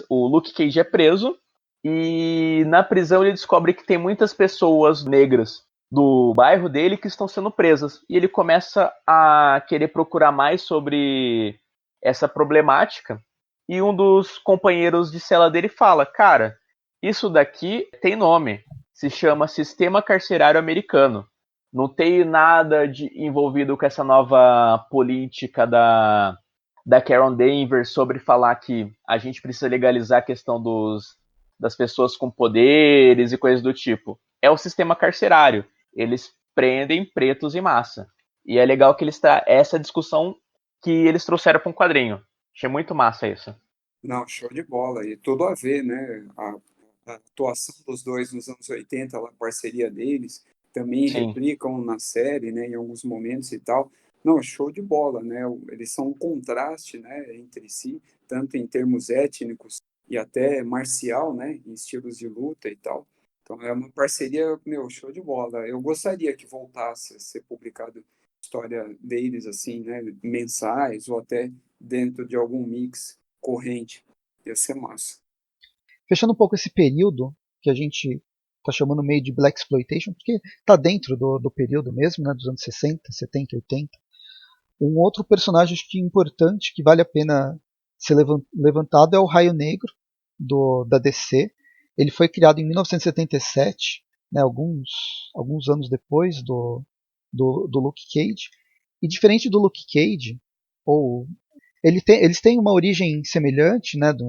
o Luke Cage é preso e na prisão ele descobre que tem muitas pessoas negras do bairro dele que estão sendo presas. E ele começa a querer procurar mais sobre essa problemática. E um dos companheiros de cela dele fala: Cara, isso daqui tem nome. Se chama Sistema Carcerário Americano. Não tem nada envolvido com essa nova política da Karen Denver sobre falar que a gente precisa legalizar a questão das pessoas com poderes e coisas do tipo. É o sistema carcerário. Eles prendem pretos em massa. E é legal que essa discussão que eles trouxeram para um quadrinho. Achei muito massa isso. Não, show de bola. E tudo a ver, né? A atuação dos dois nos anos 80, a parceria deles, também Sim. replicam na série, né? Em alguns momentos e tal. Não, show de bola, né? Eles são um contraste, né? Entre si, tanto em termos étnicos e até marcial, né? Em estilos de luta e tal. Então é uma parceria, meu, show de bola. Eu gostaria que voltasse a ser publicado história deles, assim, né? Mensais ou até dentro de algum mix corrente. Ia ser massa. Fechando um pouco esse período que a gente está chamando meio de Black Exploitation, porque está dentro do período mesmo, né, dos anos 60, 70, 80. Um outro personagem acho que importante, que vale a pena ser levantado, é o Raio Negro, da DC. Ele foi criado em 1977, né, alguns anos depois do Luke Cage. E diferente do Luke Cage, ou eles têm uma origem semelhante, né, de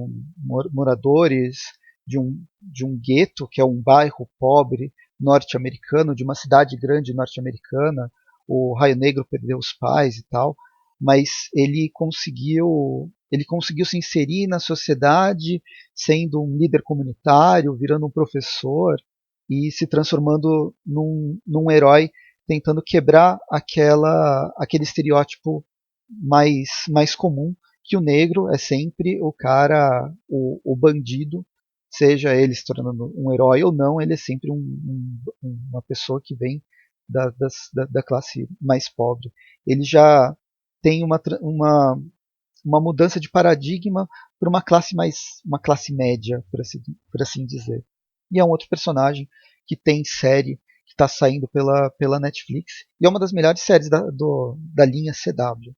moradores de um gueto, que é um bairro pobre norte-americano, de uma cidade grande norte-americana. O Raio Negro perdeu os pais e tal, mas ele conseguiu se inserir na sociedade, sendo um líder comunitário, virando um professor e se transformando num herói, tentando quebrar aquele estereótipo mais comum, que o negro é sempre o cara, o bandido, seja ele se tornando um herói ou não, ele é sempre uma pessoa que vem da classe mais pobre. Ele já tem uma mudança de paradigma para uma classe média, por assim dizer. E é um outro personagem que tem série que está saindo pela Netflix e é uma das melhores séries da linha CW.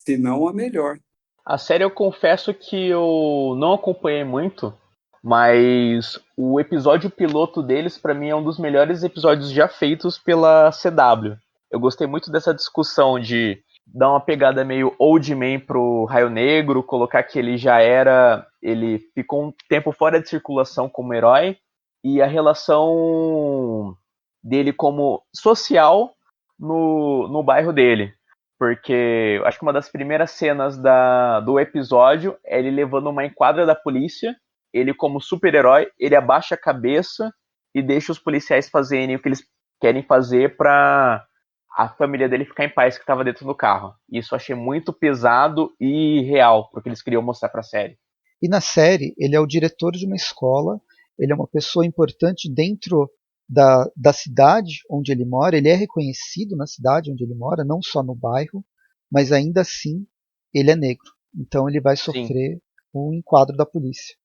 se não a melhor. A série eu confesso que eu não acompanhei muito, mas o episódio piloto deles pra mim é um dos melhores episódios já feitos pela CW. Eu gostei muito dessa discussão de dar uma pegada meio old man pro Raio Negro, colocar que ele ficou um tempo fora de circulação como herói e a relação dele como social no bairro dele. Porque acho que uma das primeiras cenas do episódio é ele levando uma enquadra da polícia, ele como super-herói, ele abaixa a cabeça e deixa os policiais fazerem o que eles querem fazer pra a família dele ficar em paz que estava dentro do carro. Isso eu achei muito pesado e real pro que eles queriam mostrar pra série. E na série, ele é o diretor de uma escola, ele é uma pessoa importante dentro da cidade onde ele mora, ele é reconhecido na cidade onde ele mora, não só no bairro, mas ainda assim ele é negro. Então ele vai Sim. sofrer um enquadro da polícia.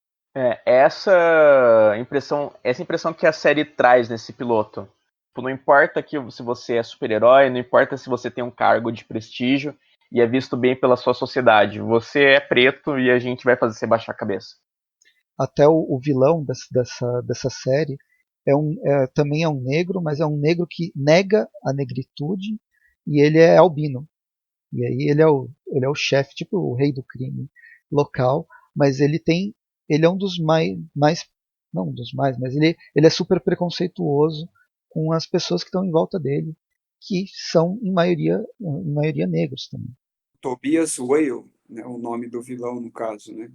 Essa impressão que a série traz nesse piloto. Tipo, não importa se você é super-herói, não importa se você tem um cargo de prestígio e é visto bem pela sua sociedade. Você é preto e a gente vai fazer você baixar a cabeça. Até o vilão dessa série também é um negro, mas é um negro que nega a negritude e ele é albino. E aí ele é o chefe, tipo o rei do crime local, mas ele é um dos mais não um dos mais, mas ele é super preconceituoso com as pessoas que estão em volta dele, que são em maioria negros também. Tobias Whale, né, o nome do vilão, no caso, né,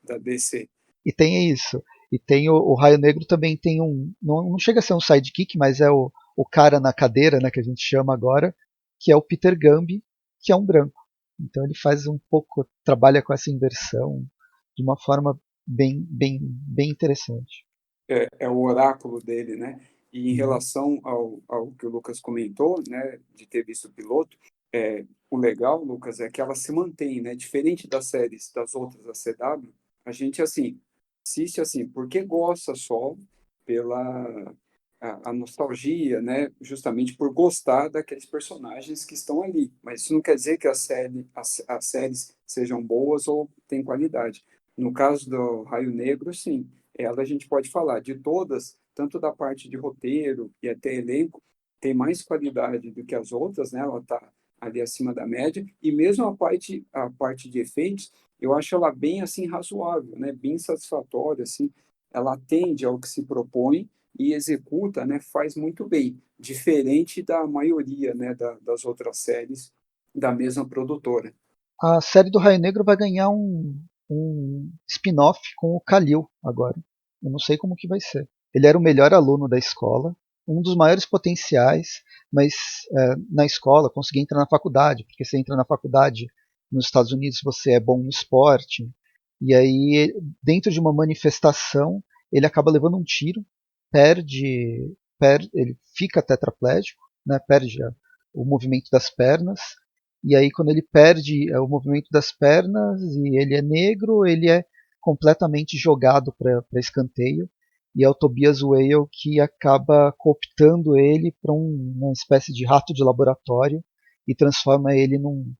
da DC. E tem isso. E tem o Raio Negro também tem não chega a ser um sidekick, mas é o cara na cadeira, né, que a gente chama agora, que é o Peter Gambi, que é um branco. Então ele faz um pouco, trabalha com essa inversão de uma forma bem interessante. É o oráculo dele, né? E em Uhum. relação ao que o Lucas comentou, né, de ter visto o piloto, o legal, Lucas, é que ela se mantém, né? Diferente das séries das outras da CW, a gente, assim, assiste, assim, porque gosta só pela a nostalgia, né? Justamente por gostar daqueles personagens que estão ali. Mas isso não quer dizer que as séries sejam boas ou têm qualidade. No caso do Raio Negro, sim, ela a gente pode falar de todas, tanto da parte de roteiro e até elenco, tem mais qualidade do que as outras, né? Ela está ali acima da média, e mesmo a parte de efeitos, eu acho ela bem assim razoável, né? Bem satisfatória, assim, ela atende ao que se propõe e executa, né? Faz muito bem, diferente da maioria, né? Das outras séries da mesma produtora. A série do Raio Negro vai ganhar um spin-off com o Khalil agora. Eu não sei como que vai ser. Ele era o melhor aluno da escola, um dos maiores potenciais, mas na escola conseguia entrar na faculdade, porque você entra na faculdade nos Estados Unidos, você é bom no esporte. E aí, dentro de uma manifestação, ele acaba levando um tiro, ele fica tetraplégico, né, perde o movimento das pernas, e aí quando ele perde o movimento das pernas e ele é negro, ele é completamente jogado para escanteio. E é o Tobias Whale que acaba cooptando ele para uma espécie de rato de laboratório e transforma ele num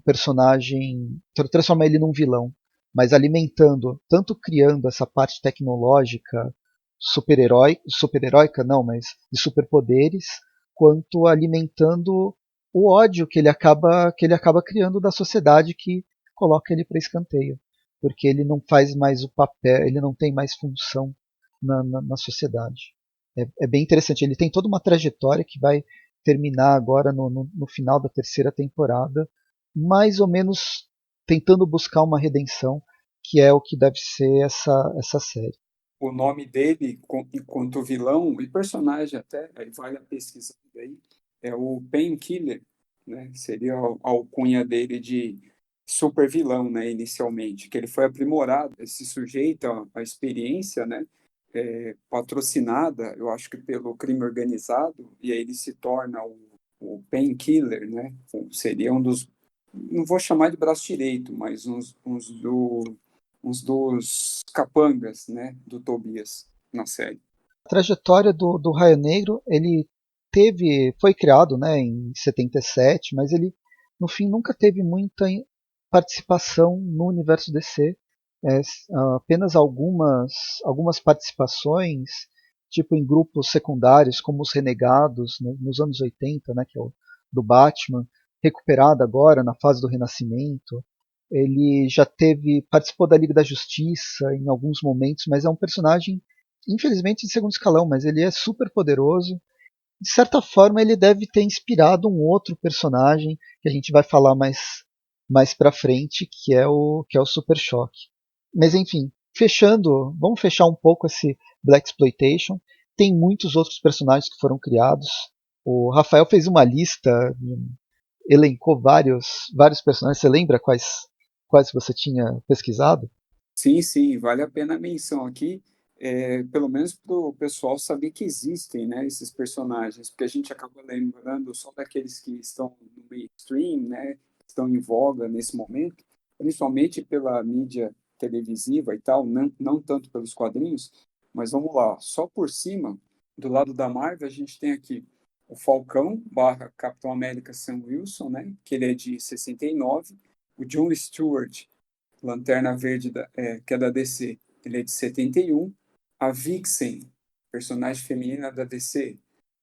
personagem, transforma ele num vilão, mas alimentando, tanto criando essa parte tecnológica super-heróica não, mas de superpoderes, quanto alimentando o ódio que ele acaba criando da sociedade que coloca ele para escanteio, porque ele não faz mais o papel, ele não tem mais função na sociedade. É bem interessante. Ele tem toda uma trajetória que vai terminar agora no final da terceira temporada, mais ou menos tentando buscar uma redenção, que é o que deve ser essa série. O nome dele, enquanto vilão e personagem até, aí vale a pesquisa aí, é o Painkiller, né? Seria a alcunha dele de super vilão, né? Inicialmente, que ele foi aprimorado, ele se sujeita à experiência, né? Patrocinada, eu acho que pelo crime organizado, e aí ele se torna o Painkiller, né? Seria um dos, não vou chamar de braço direito, mas uns dos capangas, né, do Tobias na série. A trajetória do Raio Negro, ele foi criado, né, em 77, mas ele no fim nunca teve muita participação no universo DC. É, apenas algumas participações, tipo em grupos secundários, como os Renegados, né, nos anos 80, né, que é o do Batman, recuperado agora na fase do Renascimento. Ele já participou da Liga da Justiça em alguns momentos, mas é um personagem, infelizmente, de segundo escalão, mas ele é super poderoso. De certa forma, ele deve ter inspirado um outro personagem que a gente vai falar mais pra frente, que é o Super Choque. Mas enfim, vamos fechar um pouco esse Blaxploitation. Tem muitos outros personagens que foram criados. O Rafael fez uma lista, elencou vários personagens. Você lembra quais você tinha pesquisado? Sim, sim, vale a pena a menção aqui, pelo menos para o pessoal saber que existem, né, esses personagens, porque a gente acaba lembrando só daqueles que estão no mainstream, né, que estão em voga nesse momento, principalmente pela mídia televisiva e tal, não tanto pelos quadrinhos, mas vamos lá, só por cima, do lado da Marvel, a gente tem aqui o Falcão barra Capitão América Sam Wilson, né, que ele é de 69, o John Stewart, Lanterna Verde, que é da DC, ele é de 71. A Vixen, personagem feminina da DC,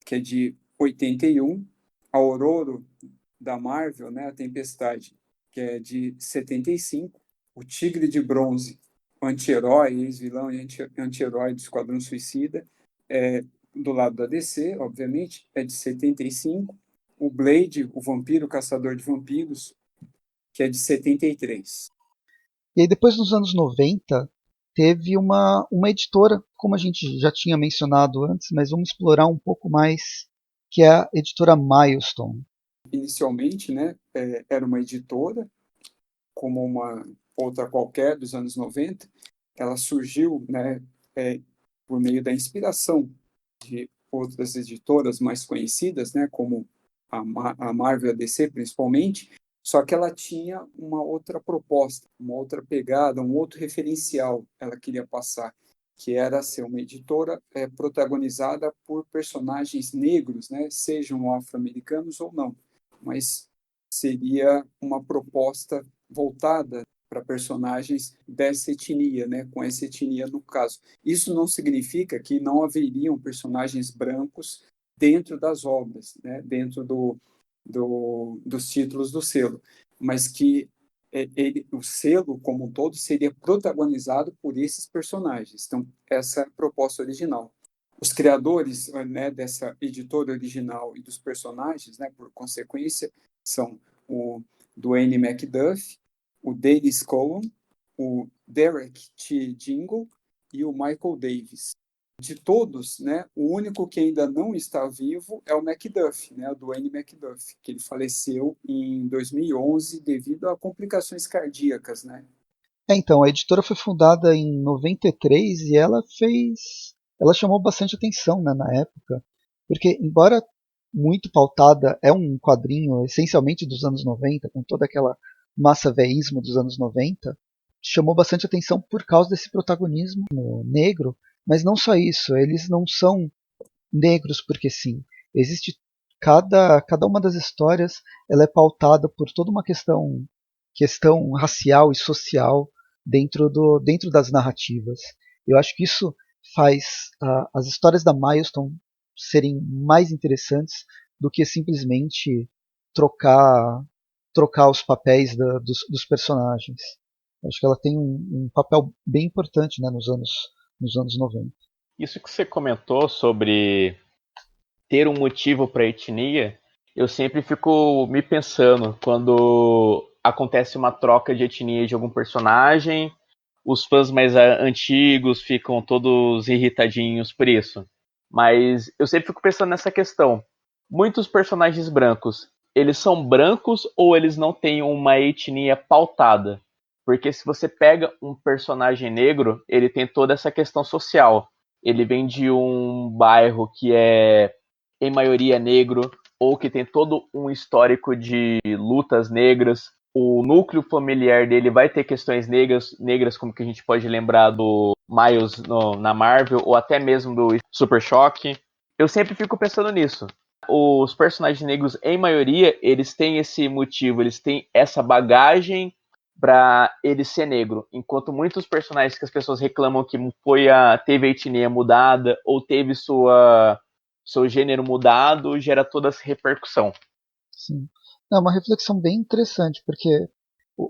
que é de 81. A Aurora, da Marvel, né, a Tempestade, que é de 75. O Tigre de Bronze, o anti-herói, ex-vilão e anti-herói do Esquadrão Suicida, do lado da DC, obviamente, é de 75. O Blade, o Vampiro Caçador de Vampiros, que é de 73. E aí depois nos anos 90 teve uma editora, como a gente já tinha mencionado antes, mas vamos explorar um pouco mais, que é a editora Milestone. Inicialmente, né, era uma editora, como uma outra qualquer dos anos 90. Ela surgiu, né, por meio da inspiração de outras editoras mais conhecidas, né, como a Marvel e a DC principalmente, só que ela tinha uma outra proposta, uma outra pegada, um outro referencial ela queria passar, que era ser uma editora protagonizada por personagens negros, né, sejam afro-americanos ou não, mas seria uma proposta voltada para personagens dessa etnia, né, com essa etnia no caso. Isso não significa que não haveriam personagens brancos dentro das obras, né, dentro dos títulos do selo, mas que o selo como um todo seria protagonizado por esses personagens. Então, essa é a proposta original. Os criadores, né, dessa editora original e dos personagens, né, por consequência, são o Dwayne McDuff, o Dennis Cowan, o Derek T. Jingle e o Michael Davis. De todos, né, o único que ainda não está vivo é o Macduff, né, o Dwayne Macduff, que ele faleceu em 2011 devido a complicações cardíacas, né? Então, a editora foi fundada em 93 e ela chamou bastante atenção, né, na época, porque embora muito pautada, é um quadrinho essencialmente dos anos 90, com toda aquela massa veísmo dos anos 90, chamou bastante atenção por causa desse protagonismo negro, mas não só isso, eles não são negros porque sim. Existe cada uma das histórias, ela é pautada por toda uma questão racial e social dentro das narrativas. Eu acho que isso faz as histórias da Milestone serem mais interessantes do que simplesmente trocar trocar os papéis dos personagens. Eu acho que ela tem um papel bem importante, né, nos anos 90. Isso que você comentou sobre ter um motivo para etnia, eu sempre fico me pensando quando acontece uma troca de etnia de algum personagem, os fãs mais antigos ficam todos irritadinhos por isso. Mas eu sempre fico pensando nessa questão. Muitos personagens brancos, eles são brancos ou eles não têm uma etnia pautada? Porque se você pega um personagem negro, ele tem toda essa questão social. Ele vem de um bairro que é em maioria negro, ou que tem todo um histórico de lutas negras. O núcleo familiar dele vai ter questões negras como que a gente pode lembrar do Miles na Marvel, ou até mesmo do Super Choque. Eu sempre fico pensando nisso. Os personagens negros, em maioria, eles têm esse motivo, eles têm essa bagagem para ele ser negro. Enquanto muitos personagens que as pessoas reclamam que teve a etnia mudada ou teve seu gênero mudado, gera toda essa repercussão. Sim. É uma reflexão bem interessante, porque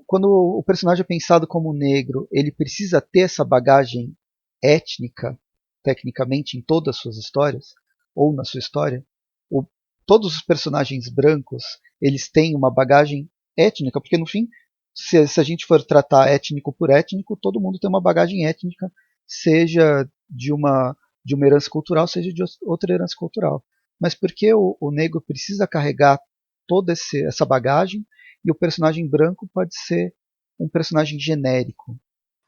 quando o personagem é pensado como negro, ele precisa ter essa bagagem étnica, tecnicamente, em todas as suas histórias, ou na sua história. O, todos os personagens brancos, eles têm uma bagagem étnica, porque no fim, se a gente for tratar étnico por étnico, todo mundo tem uma bagagem étnica, seja de uma herança cultural, seja de outra herança cultural. Mas porque o negro precisa carregar toda essa bagagem e o personagem branco pode ser um personagem genérico?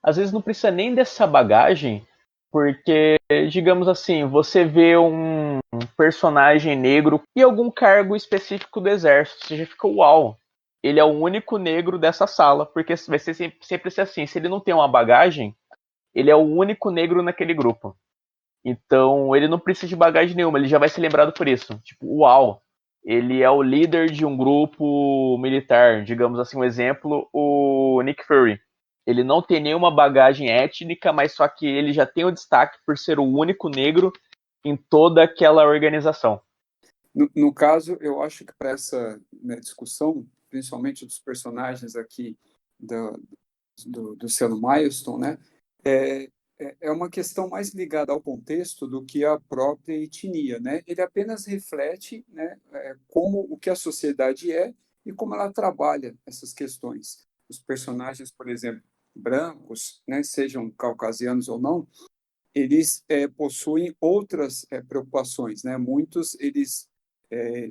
Às vezes não precisa nem dessa bagagem, porque, digamos assim, você vê um personagem negro e algum cargo específico do exército, você já fica uau. Ele é o único negro dessa sala, porque vai ser sempre ser assim. Se ele não tem uma bagagem, ele é o único negro naquele grupo. Então, ele não precisa de bagagem nenhuma, ele já vai ser lembrado por isso. Tipo, uau, ele é o líder de um grupo militar, digamos assim, um exemplo, o Nick Fury. Ele não tem nenhuma bagagem étnica, mas só que ele já tem o destaque por ser o único negro em toda aquela organização. No caso, eu acho que para essa, né, discussão, principalmente dos personagens aqui do selo Milestone, né, é uma questão mais ligada ao contexto do que à própria etnia, né? Ele apenas reflete, né, como o que a sociedade é e como ela trabalha essas questões. Os personagens, por exemplo, brancos, né, sejam caucasianos ou não, eles possuem outras preocupações, né? Muitos eles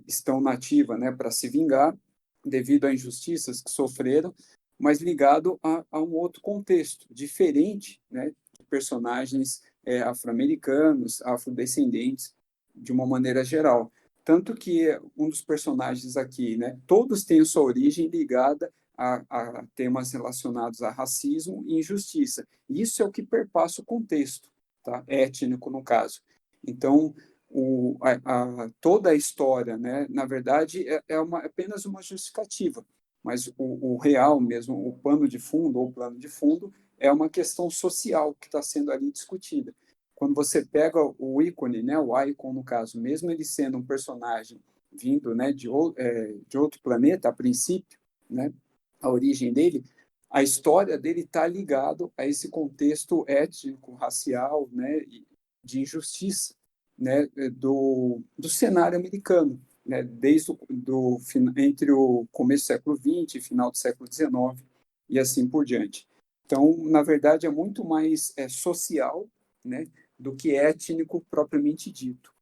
estão na ativa, né, para se vingar devido a injustiças que sofreram, mas ligado a um outro contexto diferente, né, de personagens afro-americanos, afrodescendentes, de uma maneira geral. Tanto que um dos personagens aqui, né, todos têm sua origem ligada a temas relacionados a racismo e injustiça. Isso é o que perpassa o contexto, tá? Étnico, no caso. Então, toda a história, né, na verdade, é apenas uma justificativa, mas o real mesmo, o pano de fundo ou plano de fundo, é uma questão social que está sendo ali discutida. Quando você pega o ícone, né, o Icon, no caso, mesmo ele sendo um personagem vindo, né, de outro planeta, a princípio, né, a origem dele, a história dele está ligado a esse contexto étnico, racial, né, de injustiça, né, do cenário americano, né, desde entre o começo do século XX e final do século XIX e assim por diante. Então, na verdade, é muito mais social, né, do que étnico propriamente dito.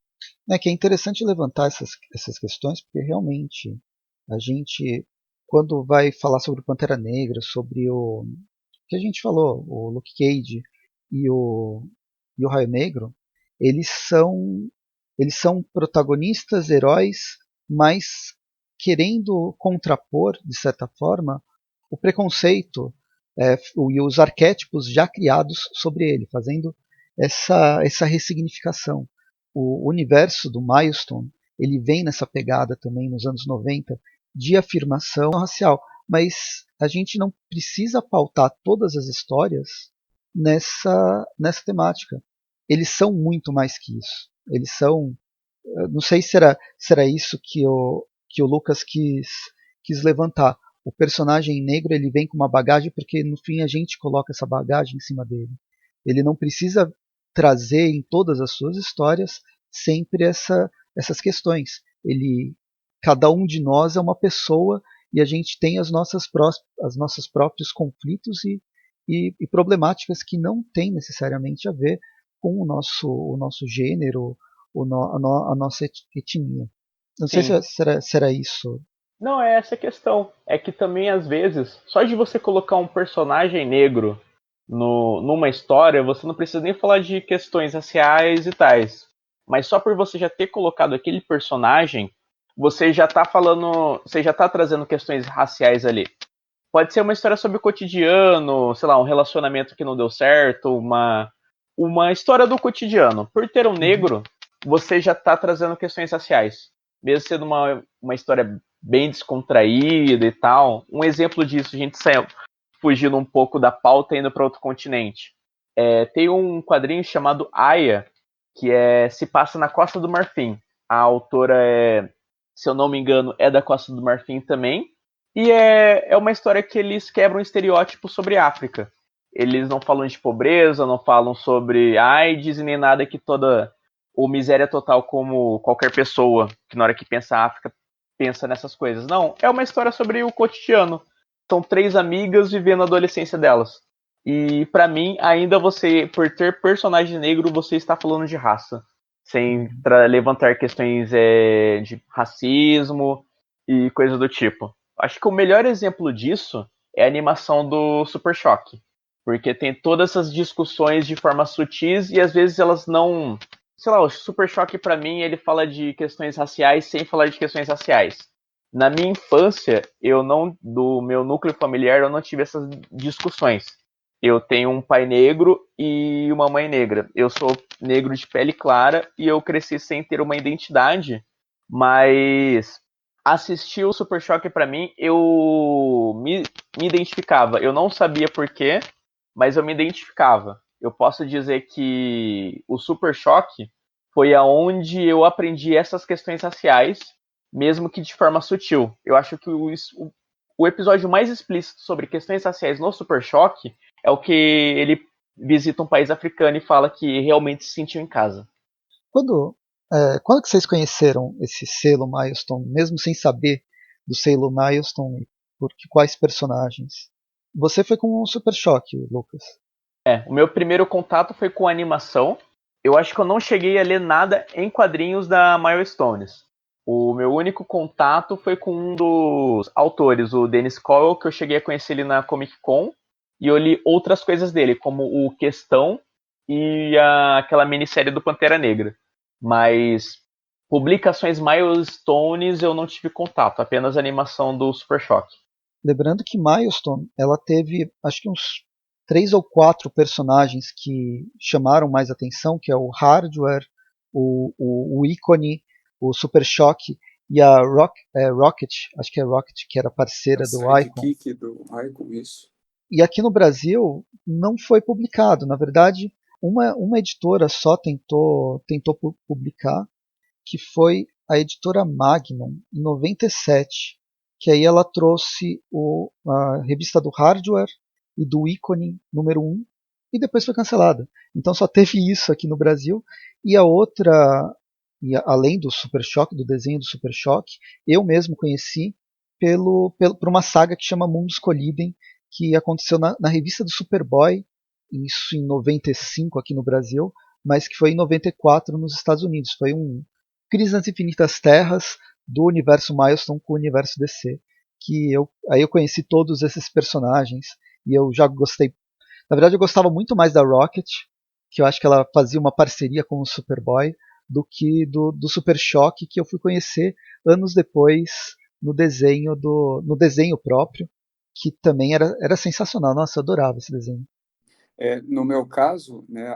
É que é interessante levantar essas questões, porque realmente a gente, quando vai falar sobre o Pantera Negra, sobre o que a gente falou, o Luke Cage e o Raio Negro, eles são, eles são protagonistas, heróis, mas querendo contrapor, de certa forma, o preconceito e os arquétipos já criados sobre ele, fazendo essa ressignificação. O universo do Milestone ele vem nessa pegada também nos anos 90 de afirmação racial, mas a gente não precisa pautar todas as histórias nessa temática. Eles são muito mais que isso. Eles são. Não sei se era isso que o Lucas quis levantar. O personagem negro ele vem com uma bagagem porque no fim a gente coloca essa bagagem em cima dele. Ele não precisa trazer em todas as suas histórias sempre essas questões. Cada um de nós é uma pessoa e a gente tem os nossos próprios conflitos e problemáticas que não têm necessariamente a ver com o nosso gênero, a nossa etnia. Não sei Sim. se era isso. Não, é essa a questão. É que também, às vezes, só de você colocar um personagem negro numa história, você não precisa nem falar de questões raciais e tais. Mas só por você já ter colocado aquele personagem, você já tá falando. Você já tá trazendo questões raciais ali. Pode ser uma história sobre o cotidiano, sei lá, um relacionamento que não deu certo, uma história do cotidiano. Por ter um negro, você já tá trazendo questões raciais. mesmo sendo uma história bem descontraída e tal. Um exemplo disso, a gente saiu fugindo um pouco da pauta e indo para outro continente. Tem um quadrinho chamado Aya, que se passa na Costa do Marfim. A autora se eu não me engano, é da Costa do Marfim também. E é uma história que eles quebram estereótipos sobre a África. Eles não falam de pobreza, não falam sobre AIDS e nem nada que toda ou miséria total como qualquer pessoa que na hora que pensa África pensa nessas coisas. Não, é uma história sobre o cotidiano. São 3 amigas vivendo a adolescência delas. E para mim, ainda você, por ter personagem negro, você está falando de raça, sem levantar questões de racismo e coisas do tipo. Acho que o melhor exemplo disso é a animação do Super Choque, porque tem todas essas discussões de forma sutis e às vezes elas não, sei lá, o Super Choque para mim ele fala de questões raciais sem falar de questões raciais. Na minha infância, eu não, do meu núcleo familiar, eu não tive essas discussões. Eu tenho um pai negro e uma mãe negra. Eu sou negro de pele clara e eu cresci sem ter uma identidade, mas assistir o Super Choque para mim, eu me identificava. Eu não sabia porquê, mas eu me identificava. Eu posso dizer que o Super Choque foi aonde eu aprendi essas questões raciais, mesmo que de forma sutil. Eu acho que o episódio mais explícito sobre questões raciais no Super Choque é o que ele visita um país africano e fala que realmente se sentiu em casa. Quando, quando que vocês conheceram esse selo Milestone, mesmo sem saber do selo Milestone, por quais personagens? Você foi com o Super Choque, Lucas. O meu primeiro contato foi com animação. Eu acho que eu não cheguei a ler nada em quadrinhos da Milestones. O meu único contato foi com um dos autores, o Dennis Cowell, que eu cheguei a conhecer ele na Comic Con. E eu li outras coisas dele, como o Questão e aquela minissérie do Pantera Negra. Mas publicações Milestones eu não tive contato, apenas a animação do Super Choque. Lembrando que Milestone, ela teve acho que uns 3 ou 4 personagens que chamaram mais atenção, que é o Hardware, o Ícone, o Super Choque e a Rocket, acho que é Rocket, que era A parceira do Icon. sidekick do Icon, isso. E aqui no Brasil não foi publicado. Na verdade, uma editora só tentou publicar, que foi a editora Magnum, em 97, que aí ela trouxe a revista do Hardware e do Ícone número 1, e depois foi cancelada. Então só teve isso aqui no Brasil. E a outra, além do Super Choque, do desenho do Super Choque, eu mesmo conheci por uma saga que chama Mundos Colidem, que aconteceu na revista do Superboy, isso em 95 aqui no Brasil, mas que foi em 94 nos Estados Unidos. Foi um Crise nas Infinitas Terras do universo Milestone com o universo DC. Aí eu conheci todos esses personagens e eu já gostei. Na verdade, eu gostava muito mais da Rocket, que eu acho que ela fazia uma parceria com o Superboy, do que do Super Choque, que eu fui conhecer anos depois no desenho próprio, que também era sensacional. Nossa, eu adorava esse desenho. No meu caso, né,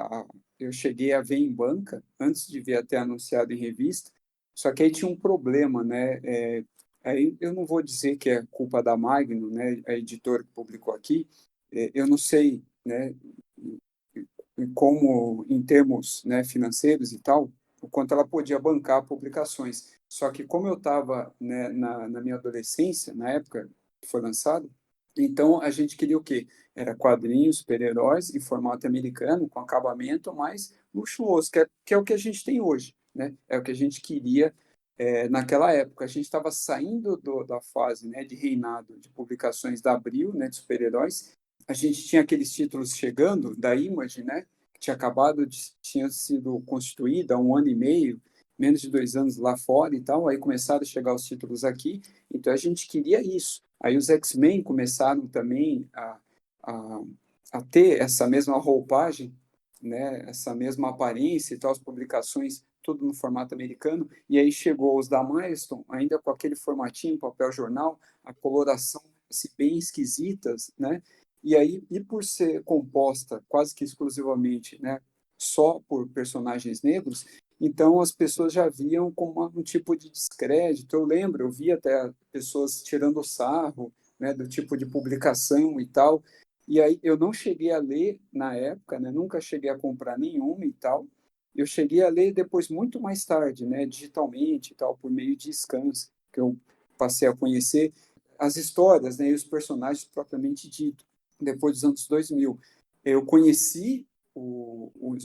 eu cheguei a ver em banca, antes de ver até anunciado em revista, só que aí tinha um problema, né? Aí eu não vou dizer que é culpa da Magnum, né, a editora que publicou aqui, eu não sei, né, como, em termos, né, financeiros e tal, o quanto ela podia bancar publicações. Só que como eu estava, né, na minha adolescência, na época que foi lançado, então a gente queria o quê? Era quadrinhos, super-heróis em formato americano, com acabamento mais luxuoso, que é o que a gente tem hoje, né? É o que a gente queria naquela época. A gente estava saindo da fase, né, de reinado de publicações da Abril, né, de super-heróis. A gente tinha aqueles títulos chegando da Image, né, que tinha sido constituída há 1 ano e meio, menos de 2 anos lá fora e tal. Aí começaram a chegar os títulos aqui. Então a gente queria isso. Aí os X-Men começaram também a, a ter essa mesma roupagem, né, essa mesma aparência e tal, as publicações tudo no formato americano, e aí chegou os da Milestone, ainda com aquele formatinho, papel jornal, a coloração assim, bem esquisitas, né? E aí, e por ser composta quase que exclusivamente, né, só por personagens negros, Então, as pessoas já viam como um tipo de descrédito. Eu via até pessoas tirando sarro, né, do tipo de publicação e tal. E aí eu não cheguei a ler na época, né, nunca cheguei a comprar nenhuma e tal. Eu cheguei a ler depois, muito mais tarde, né, digitalmente e tal, por meio de scans, que eu passei a conhecer as histórias, né, e os personagens propriamente dito, depois dos anos 2000. Eu conheci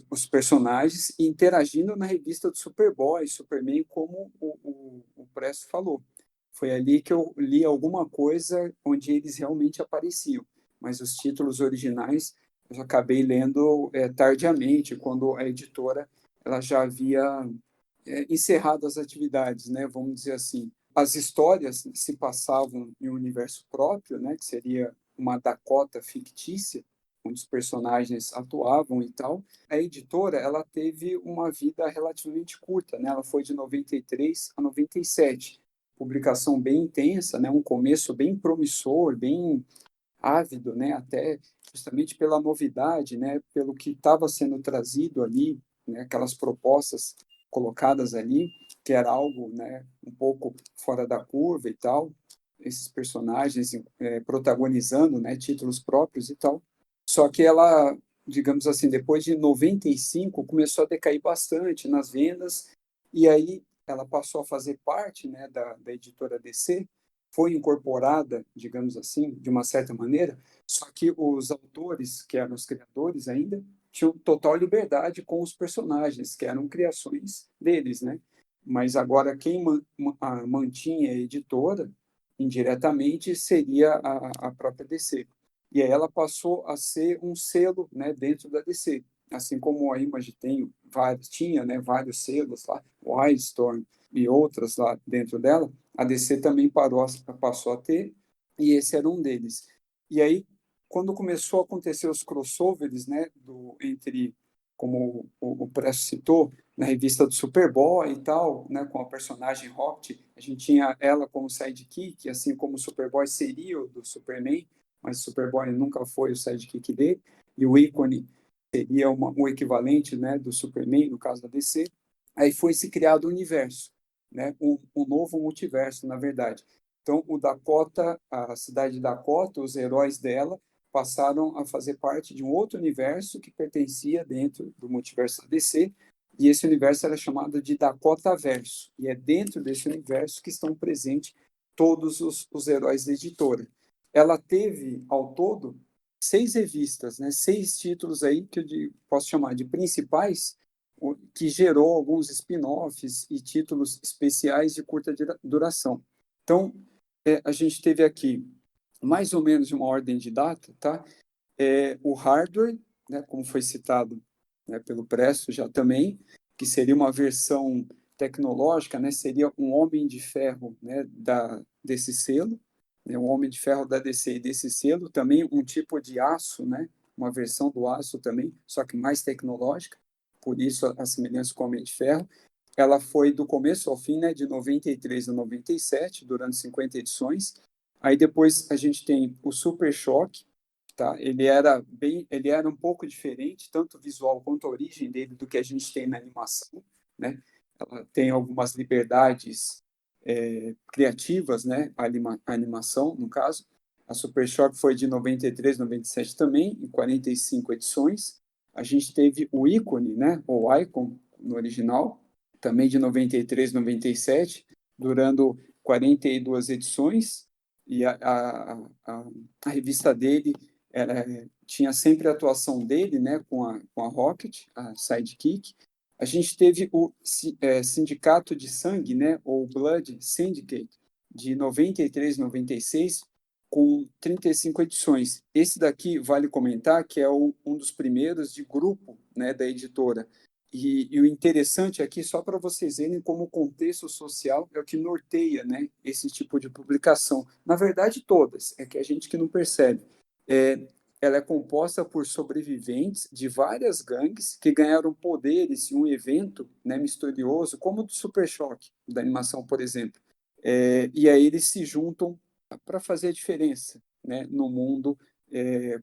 os personagens interagindo na revista do Superboy, Superman, como o Presto falou. Foi ali que eu li alguma coisa onde eles realmente apareciam, mas os títulos originais eu acabei lendo tardiamente, quando a editora ela já havia encerrado as atividades, né? Vamos dizer assim. As histórias se passavam em um universo próprio, né? Que seria uma Dakota fictícia, onde os personagens atuavam e tal. A editora ela teve uma vida relativamente curta, né? Ela foi de 93 a 97. Publicação bem intensa, né? Um começo bem promissor, bem ávido, né? Até justamente pela novidade, né? Pelo que estava sendo trazido ali, né? Aquelas propostas colocadas ali, que era algo, né? Um pouco fora da curva e tal. Esses personagens protagonizando, né? Títulos próprios e tal. Só que ela, digamos assim, depois de 95, começou a decair bastante nas vendas, e aí ela passou a fazer parte, né, da editora DC, foi incorporada, digamos assim, de uma certa maneira, só que os autores, que eram os criadores ainda, tinham total liberdade com os personagens, que eram criações deles, né? Mas agora quem mantinha a editora, indiretamente, seria a própria DC. E aí ela passou a ser um selo, né, dentro da DC. Assim como a Image tinha, né, vários selos lá, Wildstorm e outras lá dentro dela, a DC também passou a ter, e esse era um deles. E aí, quando começou a acontecer os crossovers, né, entre, como o Presto citou, na revista do Superboy e tal, né, com a personagem Rocket, a gente tinha ela como sidekick, assim como o Superboy seria o do Superman, mas o Superboy nunca foi o sidekick dele, e o ícone seria o equivalente, né, do Superman, no caso da DC. Aí foi se criado o universo, né, um novo multiverso, na verdade. Então, o Dakota, a cidade de Dakota, os heróis dela, passaram a fazer parte de um outro universo que pertencia dentro do multiverso da DC, e esse universo era chamado de Dakota Verso, e é dentro desse universo que estão presentes todos os heróis da editora. Ela teve, ao todo, 6 revistas, né? 6 títulos aí que eu posso chamar de principais, que gerou alguns spin-offs e títulos especiais de curta duração. Então, a gente teve aqui mais ou menos uma ordem de data, tá? O Hardware, né, como foi citado, né, pelo Presto já também, que seria uma versão tecnológica, né, seria um Homem de Ferro, né, desse selo, né, um Homem de Ferro da DC e desse selo, também um tipo de aço, né, uma versão do aço também, só que mais tecnológica, por isso a semelhança com o Homem de Ferro. Ela foi do começo ao fim, né, de 93 a 97, durante 50 edições. Aí depois a gente tem o Super Choque, tá? Ele era um pouco diferente, tanto visual quanto a origem dele do que a gente tem na animação, né? Ela tem algumas liberdades criativas, né? A animação, no caso. A Super Choque foi de 93, 97 também, em 45 edições. A gente teve o Ícone, né? Ou Icon, no original, também de 93, 97, durando 42 edições. E a revista dele tinha sempre a atuação dele, né, com a Rocket, a Sidekick. A gente teve o Sindicato de Sangue, né, ou Blood Syndicate, de 93, 96, com 35 edições. Esse daqui, vale comentar, que é um dos primeiros de grupo, né, da editora. E o interessante aqui, só para vocês verem como o contexto social é o que norteia, né, esse tipo de publicação. Na verdade, todas, é que a gente que não percebe. Ela é composta por sobreviventes de várias gangues que ganharam poderes em um evento, né, misterioso, como o do Super Choque, da animação, por exemplo. E aí eles se juntam para fazer a diferença, né, no mundo,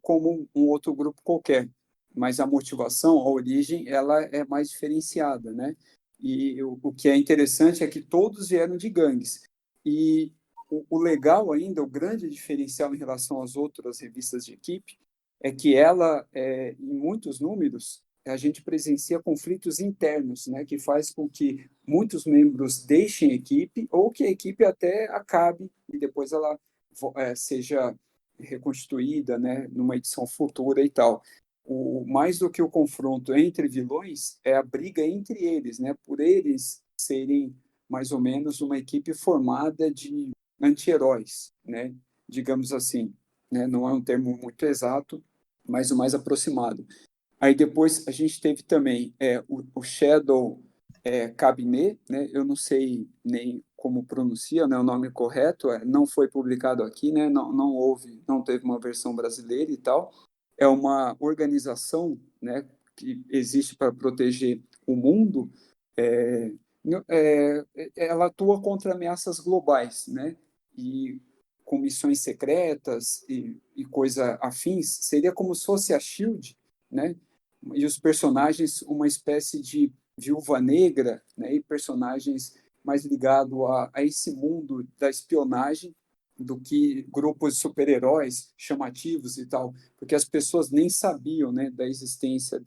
como um outro grupo qualquer. Mas a motivação, a origem, ela é mais diferenciada, né? E o que é interessante é que todos vieram de gangues. E o legal ainda, o grande diferencial em relação às outras revistas de equipe, é que ela, em muitos números, a gente presencia conflitos internos, né, que faz com que muitos membros deixem a equipe ou que a equipe até acabe e depois ela seja reconstituída, né, numa edição futura e tal. Mais do que o confronto entre vilões, é a briga entre eles, né, por eles serem mais ou menos uma equipe formada de anti-heróis, né, digamos assim, né, não é um termo muito exato, mas o mais aproximado. Aí depois a gente teve também o Shadow Cabinet, né? Eu não sei nem como pronuncia, né, o nome correto, não foi publicado aqui, né? Não houve, não teve uma versão brasileira e tal. É uma organização, né, que existe para proteger o mundo. É, ela atua contra ameaças globais, né? E com missões secretas e coisa afins, seria como se fosse a Shield, né? E os personagens uma espécie de viúva negra, né? E personagens mais ligados a esse mundo da espionagem do que grupos de super-heróis chamativos e tal, porque as pessoas nem sabiam, né, da existência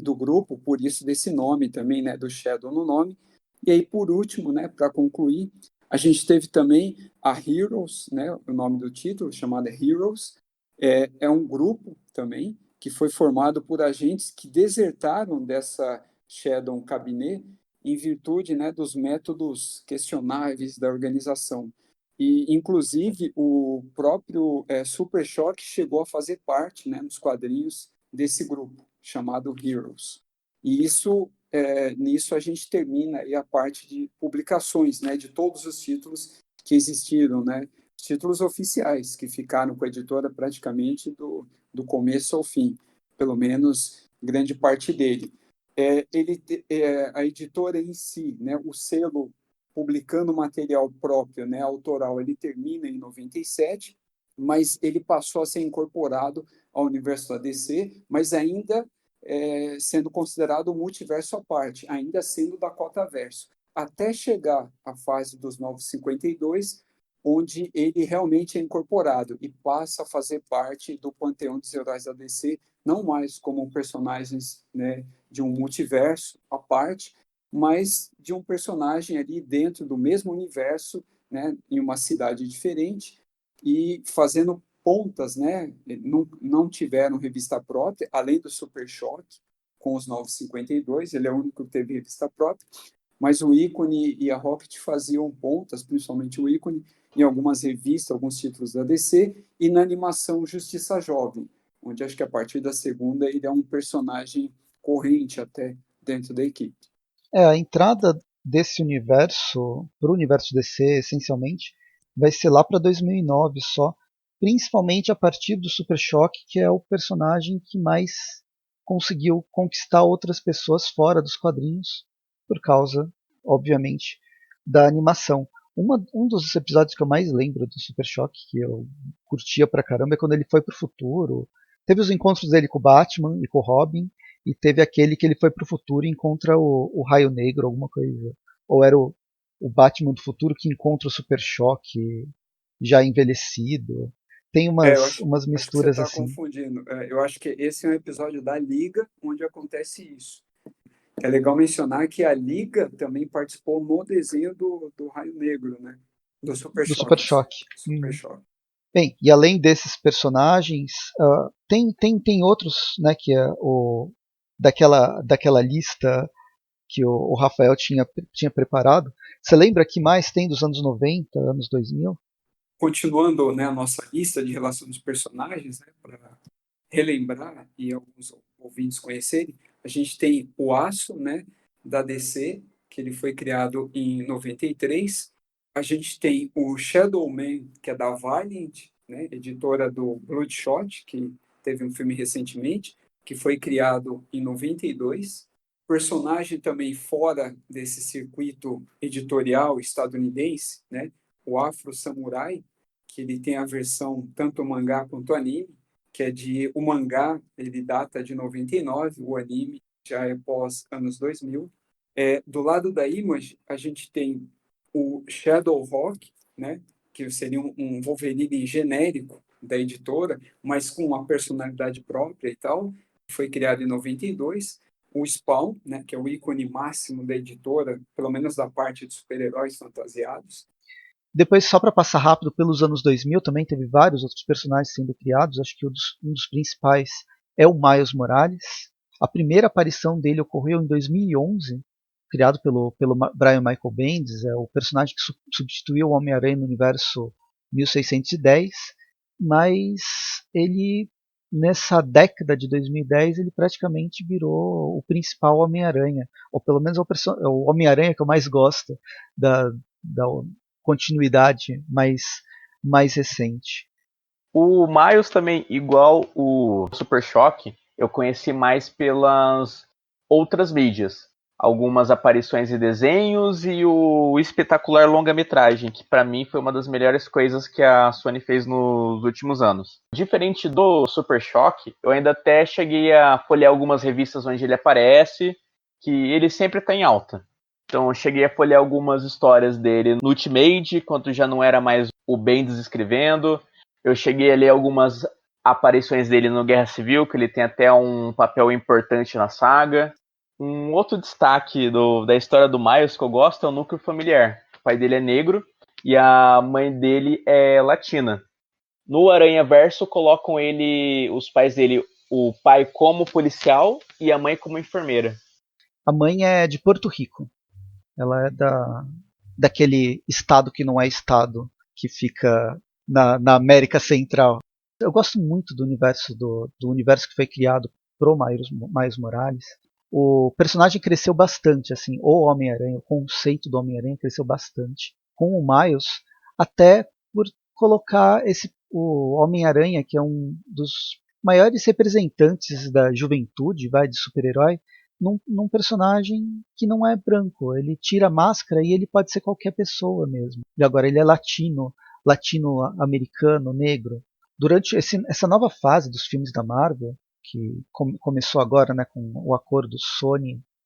do grupo, por isso desse nome também, né, do Shadow no nome. E aí, por último, né, para concluir, a gente teve também a Heroes, né, o nome do título, chamado Heroes, é um grupo também que foi formado por agentes que desertaram dessa Shadow Cabinet em virtude, né, dos métodos questionáveis da organização. E, inclusive, o próprio Super Choque chegou a fazer parte, né, nos quadrinhos desse grupo, chamado Heroes. E nisso a gente termina aí a parte de publicações, né, de todos os títulos que existiram, né, títulos oficiais, que ficaram com a editora praticamente do começo ao fim, pelo menos grande parte dele. A editora em si, né, o selo publicando material próprio, né, autoral, ele termina em 97, mas ele passou a ser incorporado ao universo da DC, mas ainda sendo considerado um multiverso à parte, ainda sendo da Cota Verso, até chegar à fase dos Novos 52, onde ele realmente é incorporado e passa a fazer parte do panteão dos heróis da DC, não mais como personagens, né, de um multiverso à parte, mas de um personagem ali dentro do mesmo universo, né, em uma cidade diferente e fazendo pontas, né, não tiveram revista própria, além do Super Choque, com os Novos 52, ele é o único que teve revista própria, mas o Ícone e a Rocket faziam pontas, principalmente o Ícone, em algumas revistas, alguns títulos da DC, e na animação Justiça Jovem, onde acho que a partir da segunda ele é um personagem corrente até dentro da equipe. A entrada desse universo para o universo DC, essencialmente, vai ser lá para 2009 só, principalmente a partir do Super Choque, que é o personagem que mais conseguiu conquistar outras pessoas fora dos quadrinhos, por causa, obviamente, da animação. Um dos episódios que eu mais lembro do Super Choque, que eu curtia pra caramba, é quando ele foi pro futuro. Teve os encontros dele com o Batman e com o Robin, e teve aquele que ele foi pro futuro e encontra o Raio Negro, alguma coisa. Ou era o Batman do futuro que encontra o Super Choque já envelhecido. Tem umas Acho que você misturas está assim. confundindo. Eu acho que esse é um episódio da Liga onde acontece isso. É legal mencionar que a Liga também participou no desenho do Raio Negro, né? Do Super Do Super Choque, desculpa. Choque. Super Choque. Bem, e além desses personagens, tem outros, né, que é daquela lista que o Rafael tinha preparado. Você lembra que mais tem dos anos 90, anos 2000? Continuando, né, a nossa lista de relação dos personagens, né, para relembrar e alguns ouvintes conhecerem, a gente tem o Aço, né, da DC, que ele foi criado em 93. A gente tem o Shadow Man, que é da Valiant, né, editora do Bloodshot, que teve um filme recentemente, que foi criado em 92. Personagem também fora desse circuito editorial estadunidense, né, o Afro Samurai, que ele tem a versão tanto mangá quanto anime, que é o mangá, ele data de 99, o anime já é pós anos 2000. Do lado da Image, a gente tem o Shadowhawk, né, que seria um Wolverine genérico da editora, mas com uma personalidade própria e tal, foi criado em 92. O Spawn, né, que é o ícone máximo da editora, pelo menos da parte de super-heróis fantasiados. Depois, só para passar rápido, pelos anos 2000 também teve vários outros personagens sendo criados. Acho que um dos principais é o Miles Morales. A primeira aparição dele ocorreu em 2011, criado pelo Brian Michael Bendis. É o personagem que substituiu o Homem-Aranha no universo 1610, mas ele, nessa década de 2010, ele praticamente virou o principal Homem-Aranha, ou pelo menos é o Homem-Aranha que eu mais gosto da continuidade mais recente. O Miles também, igual o Super Choque, eu conheci mais pelas outras mídias. Algumas aparições em desenhos e o espetacular longa-metragem, que para mim foi uma das melhores coisas que a Sony fez nos últimos anos. Diferente do Super Choque, eu ainda até cheguei a folhear algumas revistas onde ele aparece, que ele sempre está em alta. Então eu cheguei a folhear algumas histórias dele no Ultimate, quando já não era mais o Bendis escrevendo. Eu cheguei a ler algumas aparições dele no Guerra Civil, que ele tem até um papel importante na saga. Um outro destaque da história do Miles que eu gosto é o núcleo familiar. O pai dele é negro e a mãe dele é latina. No Aranha Verso colocam os pais dele, o pai como policial e a mãe como enfermeira. A mãe é de Porto Rico. Ela é daquele estado que não é estado, que fica na América Central. Eu gosto muito do universo que foi criado pro Miles Morales. O personagem cresceu bastante, assim, o Homem-Aranha, o conceito do Homem-Aranha cresceu bastante com o Miles, até por colocar o Homem-Aranha, que é um dos maiores representantes da juventude, de super-herói, num personagem que não é branco. Ele tira a máscara e ele pode ser qualquer pessoa mesmo. E agora ele é latino-americano, negro. Durante essa nova fase dos filmes da Marvel, que começou agora, né, com o acordo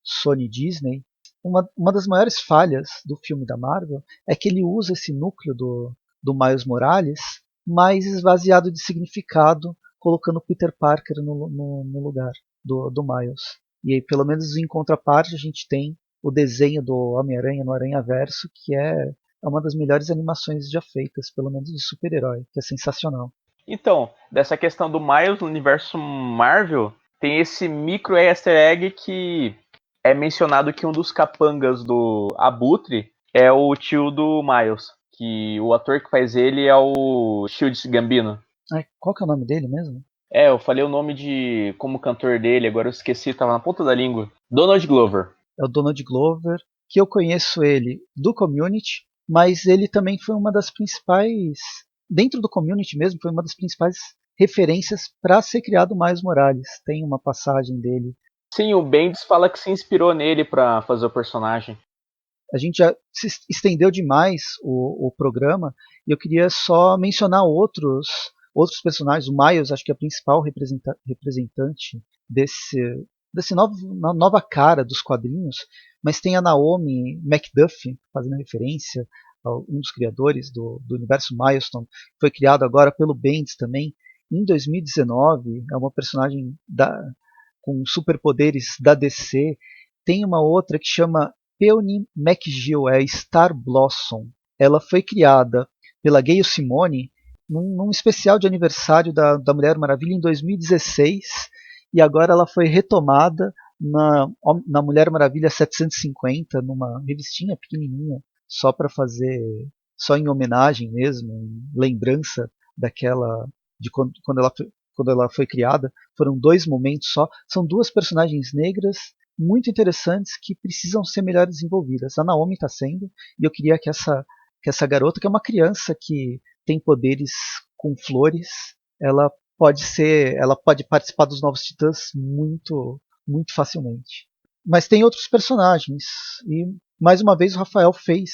Sony-Disney, uma das maiores falhas do filme da Marvel é que ele usa esse núcleo do Miles Morales, mais esvaziado de significado, colocando Peter Parker no lugar do Miles. E aí, pelo menos em contraparte, a gente tem o desenho do Homem-Aranha no Aranhaverso, que é uma das melhores animações já feitas, pelo menos de super-herói, que é sensacional. Então, dessa questão do Miles no universo Marvel, tem esse micro easter egg que é mencionado que um dos capangas do Abutre é o tio do Miles, que o ator que faz ele é o Shield Gambino. Qual que é o nome dele mesmo? Eu falei o nome de como cantor dele, agora eu esqueci, tava na ponta da língua. Donald Glover. É o Donald Glover, que eu conheço ele do Community, mas ele também foi uma das principais, dentro do Community mesmo, foi uma das principais referências para ser criado o Miles Morales. Tem uma passagem dele. Sim, o Bendis fala que se inspirou nele para fazer o personagem. A gente já se estendeu demais o programa e eu queria só mencionar outros personagens. O Miles, acho que é a principal representante desse nova cara dos quadrinhos, mas tem a Naomi MacDuff, fazendo referência a um dos criadores do universo Milestone, que foi criado agora pelo Bendis também, em 2019. É uma personagem com superpoderes da DC. Tem uma outra que chama Peony McGill, é Star Blossom. Ela foi criada pela Gayle Simone num especial de aniversário da Mulher Maravilha em 2016 e agora ela foi retomada na Mulher Maravilha 750, numa revistinha pequenininha, só em homenagem mesmo, em lembrança daquela de quando ela foi criada. Foram 2 momentos só. São 2 personagens negras muito interessantes que precisam ser melhor desenvolvidas. A Naomi está sendo, e eu queria que essa garota, que é uma criança que tem poderes com flores, ela pode participar dos Novos Titãs muito facilmente. Mas tem outros personagens, e mais uma vez o Rafael fez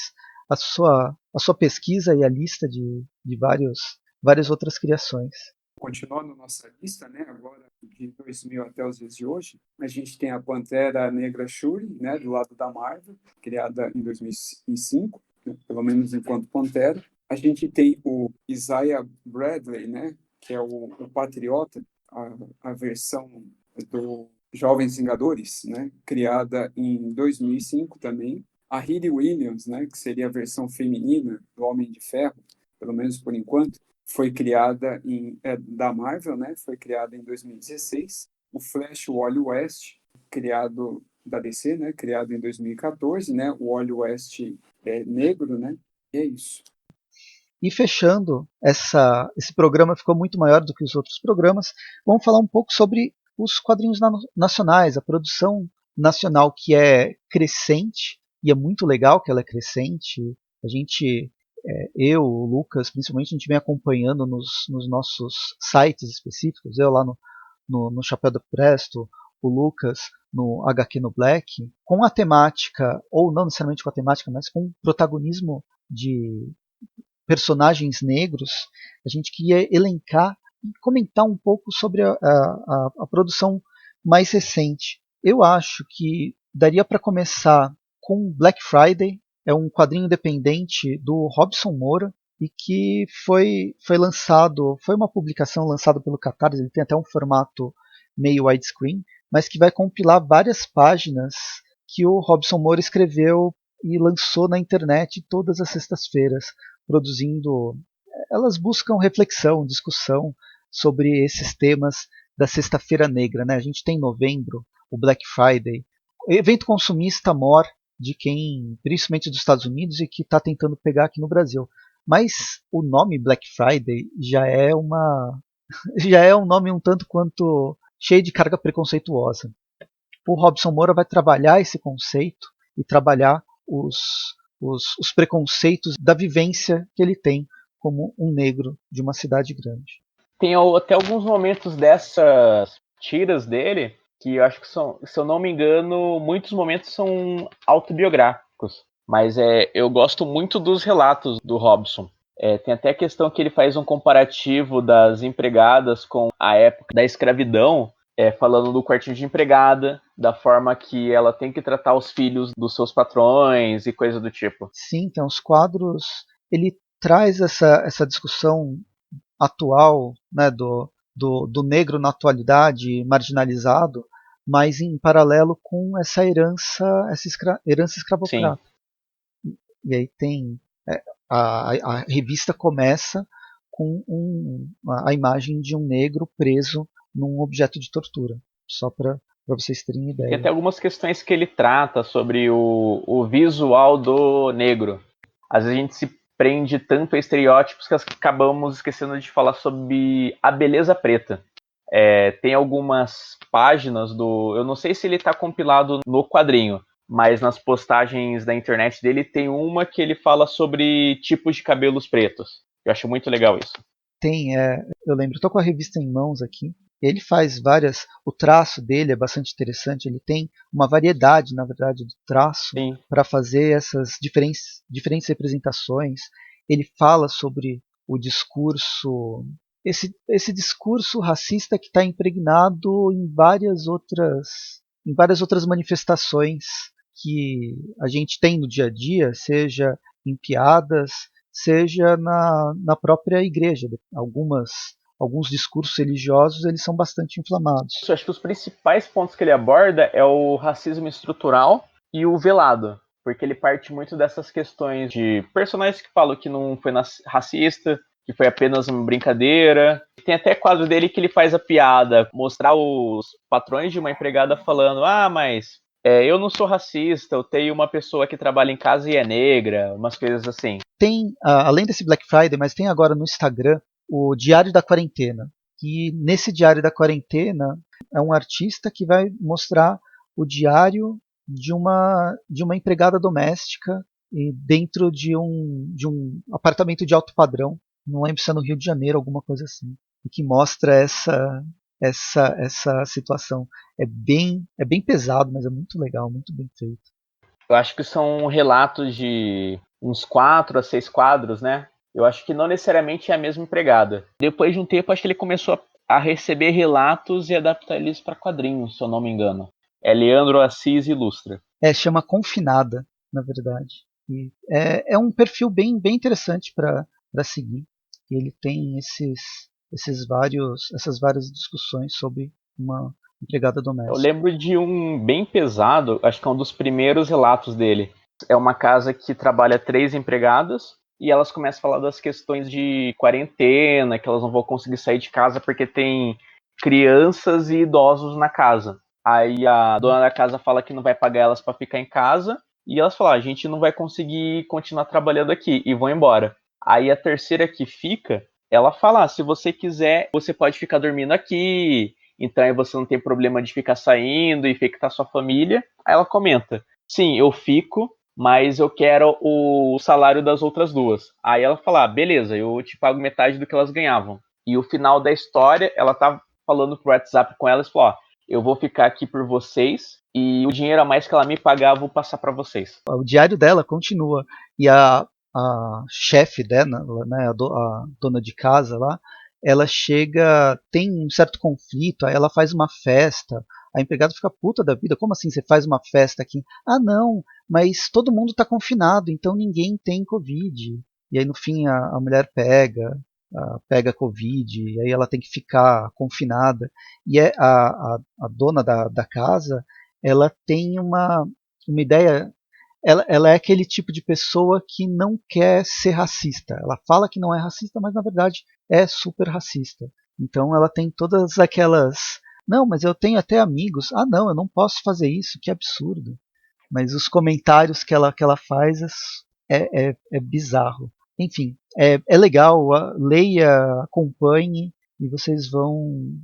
a sua pesquisa e a lista de várias outras criações. Continuando nossa lista, né, agora de 2000 até os dias de hoje, a gente tem a Pantera Negra Shuri, né, do lado da Marvel, criada em 2005, né, pelo menos enquanto Pantera. A gente tem o Isaiah Bradley, né, que é o Patriota, a versão do Jovens Vingadores, né, criada em 2005 também. A Riri Williams, né, que seria a versão feminina do Homem de Ferro, pelo menos por enquanto, foi criada da Marvel, né? Foi criada em 2016. O Flash Wally West, criado da DC, né? Criado em 2014, né? O Wally West é negro, né? E é isso. E fechando, esse programa ficou muito maior do que os outros programas. Vamos falar um pouco sobre os quadrinhos nacionais, a produção nacional que é crescente, e é muito legal que ela é crescente. A gente, eu, o Lucas, principalmente, a gente vem acompanhando nos nossos sites específicos, eu lá no Chapéu da Presto, o Lucas no HQ no Black, com a temática, ou não necessariamente com a temática, mas com o protagonismo de personagens negros, a gente queria elencar e comentar um pouco sobre a produção mais recente. Eu acho que daria para começar com Black Friday, é um quadrinho independente do Robson Moura e que foi lançado, foi uma publicação lançada pelo Catarse, ele tem até um formato meio widescreen, mas que vai compilar várias páginas que o Robson Moura escreveu e lançou na internet todas as sextas-feiras, produzindo. Elas buscam reflexão, discussão sobre esses temas da Sexta-feira Negra. Né? A gente tem em novembro o Black Friday, evento consumista maior de quem, principalmente dos Estados Unidos, e que está tentando pegar aqui no Brasil. Mas o nome Black Friday já é um nome um tanto quanto cheio de carga preconceituosa. O Robson Moura vai trabalhar esse conceito e trabalhar os preconceitos da vivência que ele tem como um negro de uma cidade grande. Tem até alguns momentos dessas tiras dele que eu acho que são, se eu não me engano, muitos momentos são autobiográficos. Mas eu gosto muito dos relatos do Robson. Tem até a questão que ele faz um comparativo das empregadas com a época da escravidão, falando do quartinho de empregada, da forma que ela tem que tratar os filhos dos seus patrões e coisa do tipo. Sim, então os quadros, ele traz essa discussão atual, né, do negro na atualidade marginalizado, mas em paralelo com essa herança escravocrata. Sim. E aí tem a revista começa com a imagem de um negro preso num objeto de tortura, só para vocês terem ideia. Tem até algumas questões que ele trata sobre o visual do negro. Às vezes a gente se prende tanto a estereótipos que acabamos esquecendo de falar sobre a beleza preta. Tem algumas páginas eu não sei se ele está compilado no quadrinho, mas nas postagens da internet dele tem uma que ele fala sobre tipos de cabelos pretos. Eu acho muito legal isso. Tem, eu lembro, estou com a revista em mãos aqui. Ele faz o traço dele é bastante interessante. Ele tem uma variedade, na verdade, de traço para fazer essas diferentes representações. Ele fala sobre o discurso, esse discurso racista que está impregnado em várias outras manifestações que a gente tem no dia a dia, seja em piadas, seja na própria igreja. Alguns discursos religiosos eles são bastante inflamados. Eu acho que os principais pontos que ele aborda é o racismo estrutural e o velado, porque ele parte muito dessas questões de personagens que falam que não foi racista, que foi apenas uma brincadeira. Tem até quadro dele que ele faz a piada, mostrar os patrões de uma empregada falando, mas eu não sou racista, eu tenho uma pessoa que trabalha em casa e é negra, umas coisas assim. Tem, além desse Black Friday, mas tem agora no Instagram o Diário da Quarentena. E nesse Diário da Quarentena é um artista que vai mostrar o diário de uma empregada doméstica dentro de um apartamento de alto padrão. Não lembro se é no Rio de Janeiro, alguma coisa assim. E que mostra essa situação. É bem pesado, mas é muito legal, muito bem feito. Eu acho que são relatos de uns 4 a 6 quadros, né? Eu acho que não necessariamente é a mesma empregada. Depois de um tempo, acho que ele começou a receber relatos e adaptar eles para quadrinhos, se eu não me engano. É Leandro Assis Ilustra. Chama Confinada, na verdade. E é um perfil bem interessante para seguir. Ele tem essas várias discussões sobre uma empregada Eu doméstica. lembro de um bem pesado, acho que é um dos primeiros relatos dele. É uma casa que trabalha 3 empregadas e elas começam a falar das questões de quarentena, que elas não vão conseguir sair de casa porque tem crianças e idosos na casa. Aí a dona da casa fala que não vai pagar elas para ficar em casa e elas falam: a gente não vai conseguir continuar trabalhando aqui e vão embora. Aí a terceira que fica, ela fala: se você quiser, você pode ficar dormindo aqui, então aí você não tem problema de ficar saindo e infectar sua família. Aí ela comenta: sim, eu fico, mas eu quero o salário das outras duas. Aí ela fala: beleza, eu te pago metade do que elas ganhavam. E o final da história, ela tá falando pro WhatsApp com elas, falou: ó, eu vou ficar aqui por vocês e o dinheiro a mais que ela me pagar, eu vou passar para vocês. O diário dela continua e a chefe dela, né, a dona de casa lá, ela chega, tem um certo conflito, aí ela faz uma festa, a empregada fica puta da vida, como assim você faz uma festa aqui? Ah não, mas todo mundo está confinado, então ninguém tem Covid. E aí no fim a mulher pega Covid, e aí ela tem que ficar confinada. E a dona da casa, ela tem uma ideia. Ela é aquele tipo de pessoa que não quer ser racista. Ela fala que não é racista, mas na verdade é super racista. Então ela tem todas aquelas. Não, mas eu tenho até amigos. Ah, não, eu não posso fazer isso, que absurdo. Mas os comentários que ela faz é bizarro. Enfim, é legal, leia, acompanhe e vocês vão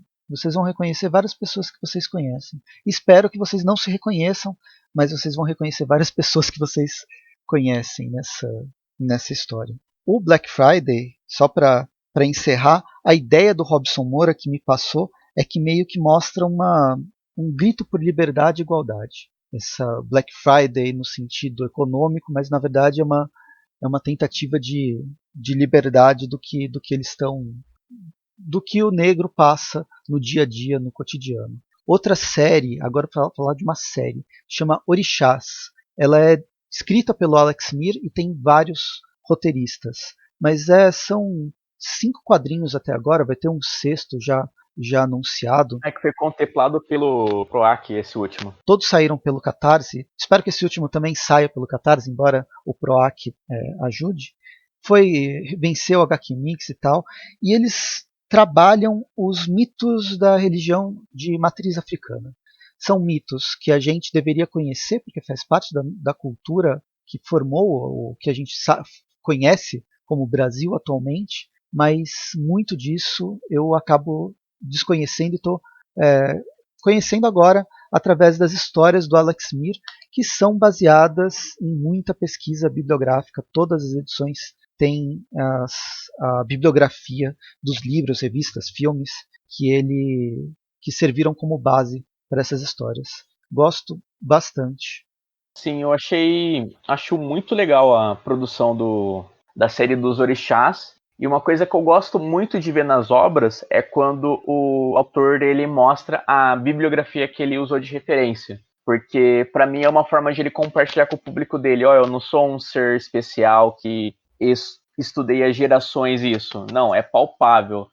reconhecer várias pessoas que vocês conhecem. Espero que vocês não se reconheçam, mas vocês vão reconhecer várias pessoas que vocês conhecem nessa história. O Black Friday, só para encerrar, a ideia do Robson Moura que me passou é que meio que mostra um grito por liberdade e igualdade. Essa Black Friday no sentido econômico, mas na verdade é uma tentativa de liberdade do que eles estão, do que o negro passa no dia a dia, no cotidiano. Outra série, agora para falar de uma série, chama Orixás. Ela é escrita pelo Alex Mir e tem vários roteiristas, mas são 5 quadrinhos até agora, vai ter um sexto já anunciado. É que foi contemplado pelo PROAC esse último. Todos saíram pelo Catarse. Espero que esse último também saia pelo Catarse, embora o PROAC ajude. Venceu a HQ Mix e tal. E eles trabalham os mitos da religião de matriz africana. São mitos que a gente deveria conhecer, porque faz parte da cultura que formou o que a gente conhece como Brasil atualmente, mas muito disso eu acabo desconhecendo e estou conhecendo agora através das histórias do Alex Mir, que são baseadas em muita pesquisa bibliográfica. Todas as edições têm a bibliografia dos livros, revistas, filmes que serviram como base para essas histórias. Gosto bastante. Sim, acho muito legal a produção da série dos Orixás. E uma coisa que eu gosto muito de ver nas obras é quando o autor ele mostra a bibliografia que ele usou de referência. Porque para mim é uma forma de ele compartilhar com o público dele, ó, eu não sou um ser especial que estudei há gerações isso. Não, é palpável.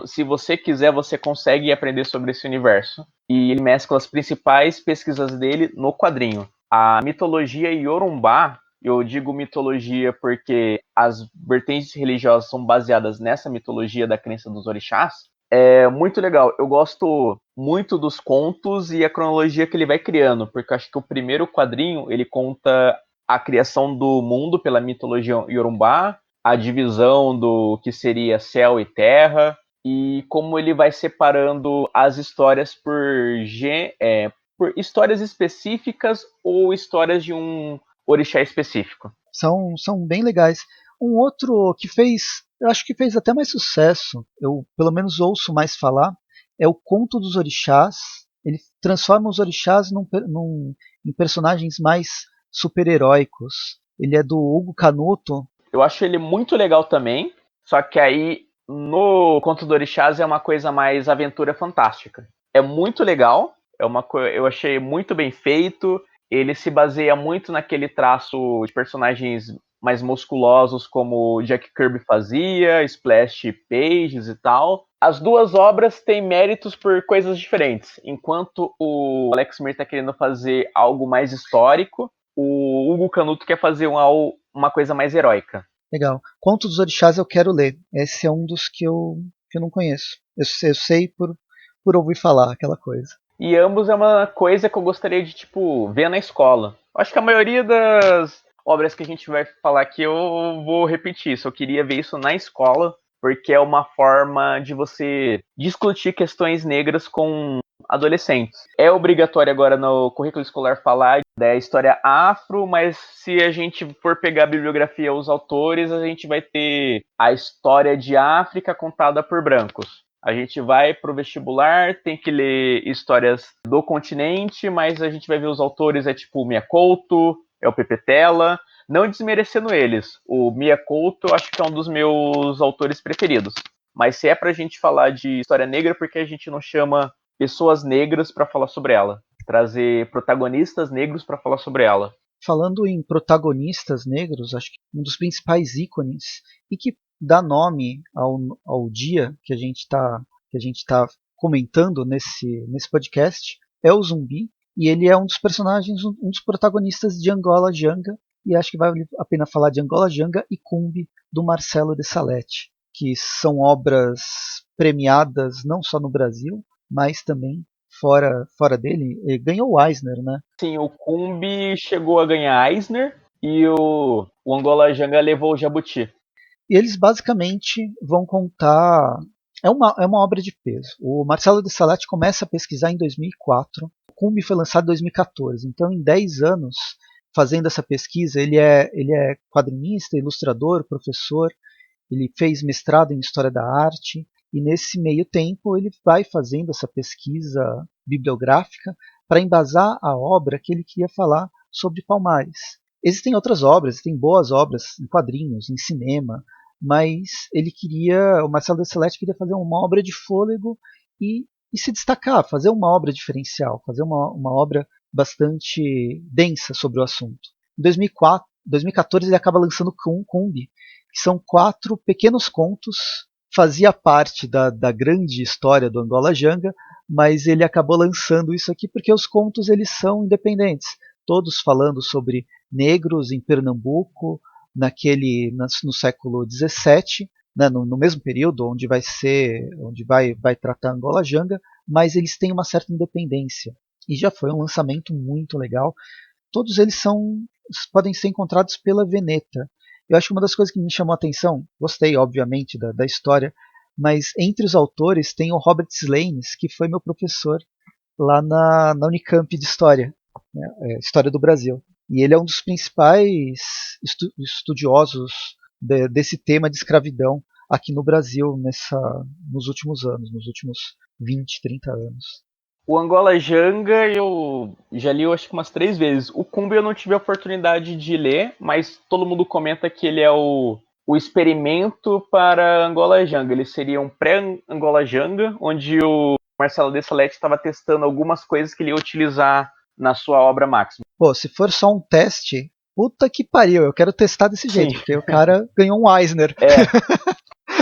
Se você quiser, você consegue aprender sobre esse universo. E ele mescla as principais pesquisas dele no quadrinho. A mitologia Yorumbá, eu digo mitologia porque as vertentes religiosas são baseadas nessa mitologia da crença dos orixás, é muito legal. Eu gosto muito dos contos e a cronologia que ele vai criando, porque eu acho que o primeiro quadrinho ele conta a criação do mundo pela mitologia Yorumbá, a divisão do que seria céu e terra, e como ele vai separando as histórias por histórias específicas ou histórias de um orixá específico. São bem legais. Um outro que eu acho que fez até mais sucesso, eu pelo menos ouço mais falar, é o Conto dos Orixás. Ele transforma os orixás em personagens mais super-heróicos. Ele é do Hugo Canuto. Eu acho ele muito legal também, só que aí no Conto do Orixás é uma coisa mais aventura fantástica. É muito legal, eu achei muito bem feito. Ele se baseia muito naquele traço de personagens mais musculosos como Jack Kirby fazia, Splash Pages e tal. As duas obras têm méritos por coisas diferentes. Enquanto o Alex Mir está querendo fazer algo mais histórico, o Hugo Canuto quer fazer uma coisa mais heróica. Legal. Conto dos Orixás eu quero ler. Esse é um dos que eu não conheço. Eu sei por ouvir falar aquela coisa. E ambos é uma coisa que eu gostaria de, tipo, ver na escola. Acho que a maioria das obras que a gente vai falar aqui eu vou repetir isso. Eu queria ver isso na escola, porque é uma forma de você discutir questões negras com adolescentes. É obrigatório agora no currículo escolar falar da história afro, mas se a gente for pegar a bibliografia, os autores, a gente vai ter a história de África contada por brancos. A gente vai pro vestibular, tem que ler histórias do continente, mas a gente vai ver os autores, é tipo o Mia Couto, é o Pepe Tela, não desmerecendo eles. O Mia Couto eu acho que é um dos meus autores preferidos. Mas se é pra gente falar de história negra, por que a gente não chama pessoas negras para falar sobre ela? Trazer protagonistas negros para falar sobre ela. Falando em protagonistas negros, acho que um dos principais ícones e que dá nome ao dia que a gente tá comentando nesse podcast é o Zumbi, e ele é um dos personagens, um dos protagonistas de Angola Janga, e acho que vale a pena falar de Angola Janga e Cumbi, do Marcelo de Salete, que são obras premiadas não só no Brasil, mas também fora dele. Ele ganhou o Eisner, né? Sim, o Cumbi chegou a ganhar Eisner e o Angola Janga levou o Jabuti. E eles basicamente vão contar. É uma obra de peso. O Marcelo de Salete começa a pesquisar em 2004. O Cumbi foi lançado em 2014. Então, em 10 anos fazendo essa pesquisa, ele é quadrinista, ilustrador, professor. Ele fez mestrado em História da Arte. E nesse meio tempo, ele vai fazendo essa pesquisa bibliográfica para embasar a obra que ele queria falar sobre Palmares. Existem outras obras, existem boas obras em quadrinhos, em cinema, mas o Marcelo de Salete queria fazer uma obra de fôlego e se destacar, fazer uma obra diferencial, fazer uma obra bastante densa sobre o assunto. Em 2014 ele acaba lançando Cumbi, que são 4 pequenos contos, fazia parte da grande história do Angola Janga, mas ele acabou lançando isso aqui porque os contos eles são independentes, todos falando sobre negros em Pernambuco, no século XVII, né, no mesmo período onde vai tratar Angola Janga, mas eles têm uma certa independência. E já foi um lançamento muito legal. Todos eles podem ser encontrados pela Veneta. Eu acho que uma das coisas que me chamou a atenção, gostei obviamente da história, mas entre os autores tem o Robert Slanes, que foi meu professor lá na Unicamp de História, né, História do Brasil. E ele é um dos principais estudiosos desse tema de escravidão aqui no Brasil nos últimos anos, nos últimos 20, 30 anos. O Angola Janga eu já li, eu acho que umas 3 vezes. O Cumbi eu não tive a oportunidade de ler, mas todo mundo comenta que ele é o experimento para Angola Janga. Ele seria um pré-Angola Janga, onde o Marcelo de Salete estava testando algumas coisas que ele ia utilizar na sua obra máxima. Pô, se for só um teste, puta que pariu, eu quero testar desse jeito, Sim. porque o cara ganhou um Eisner.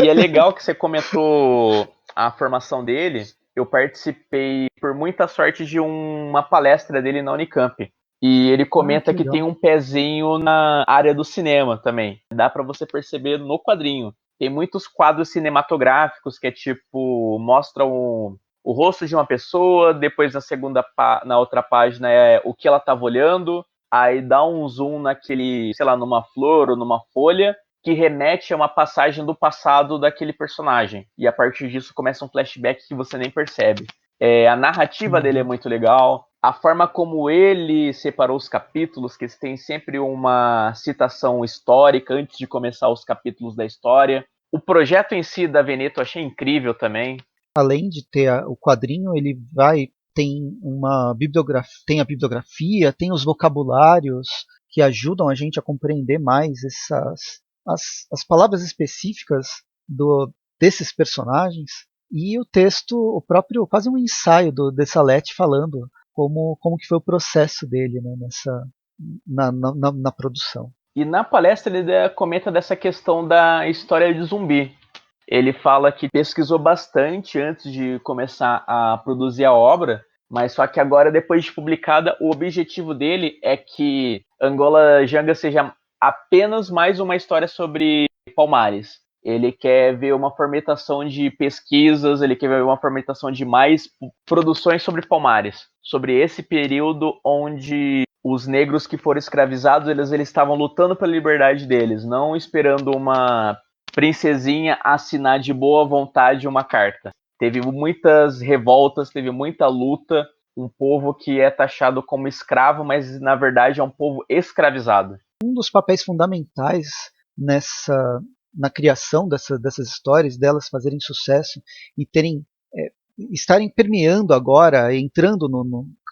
E é legal que você comentou a formação dele. Eu participei, por muita sorte, de uma palestra dele na Unicamp. E ele comenta que legal. tem um pezinho na área do cinema também. Dá pra você perceber no quadrinho. Tem muitos quadros cinematográficos que é tipo, mostram o rosto de uma pessoa, depois na outra página é o que ela tava olhando, aí dá um zoom naquele, sei lá, numa flor ou numa folha, que remete a uma passagem do passado daquele personagem. E a partir disso começa um flashback que você nem percebe. A narrativa dele é muito legal. A forma como ele separou os capítulos, que tem sempre uma citação histórica antes de começar os capítulos da história. O projeto em si da Veneto eu achei incrível também. Além de ter o quadrinho, ele tem a bibliografia, tem os vocabulários que ajudam a gente a compreender mais as palavras específicas desses personagens e o texto, o próprio, quase um ensaio de Salete falando como que foi o processo dele, né, na produção. E na palestra ele comenta dessa questão da história de zumbi. Ele fala que pesquisou bastante antes de começar a produzir a obra, mas só que agora, depois de publicada, o objetivo dele é que Angola Janga seja apenas mais uma história sobre Palmares. Ele quer ver uma fomentação de pesquisas, ele quer ver uma fomentação de mais produções sobre Palmares, sobre esse período onde os negros que foram escravizados, eles estavam lutando pela liberdade deles, não esperando uma princesinha assinar de boa vontade uma carta. Teve muitas revoltas, teve muita luta, um povo que é taxado como escravo, mas na verdade é um povo escravizado. Um dos papéis fundamentais na criação dessas histórias, delas fazerem sucesso e estarem permeando agora, entrando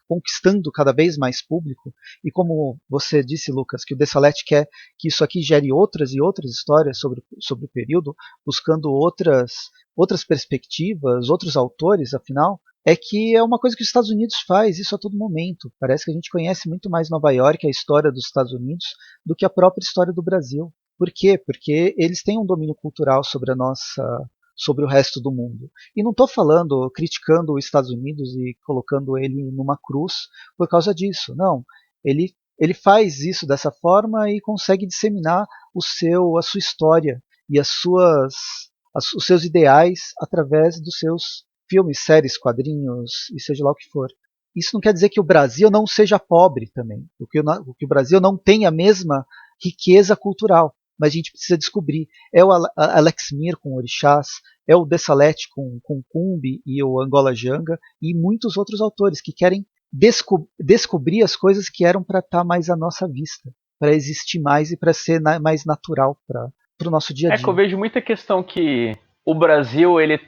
conquistando cada vez mais público, e como você disse, Lucas, que o Dessalete quer que isso aqui gere outras e outras histórias sobre o período, buscando outras perspectivas, outros autores, afinal, é que é uma coisa que os Estados Unidos faz isso a todo momento. Parece que a gente conhece muito mais Nova York, a história dos Estados Unidos, do que a própria história do Brasil. Por quê? Porque eles têm um domínio cultural sobre o resto do mundo. E não estou criticando os Estados Unidos e colocando ele numa cruz por causa disso. Não. Ele faz isso dessa forma e consegue disseminar a sua história e os seus ideais através dos seus filmes, séries, quadrinhos e seja lá o que for. Isso não quer dizer que o Brasil não seja pobre também, que o Brasil não tenha a mesma riqueza cultural, mas a gente precisa descobrir. É o Alex Mir com Orixás, é o Dessalete com Cumbi e o Angola Janga, e muitos outros autores que querem descobrir as coisas que eram para estar mais à nossa vista, para existir mais e para ser mais natural para o nosso dia a dia. É que eu vejo muita questão que o Brasil, ele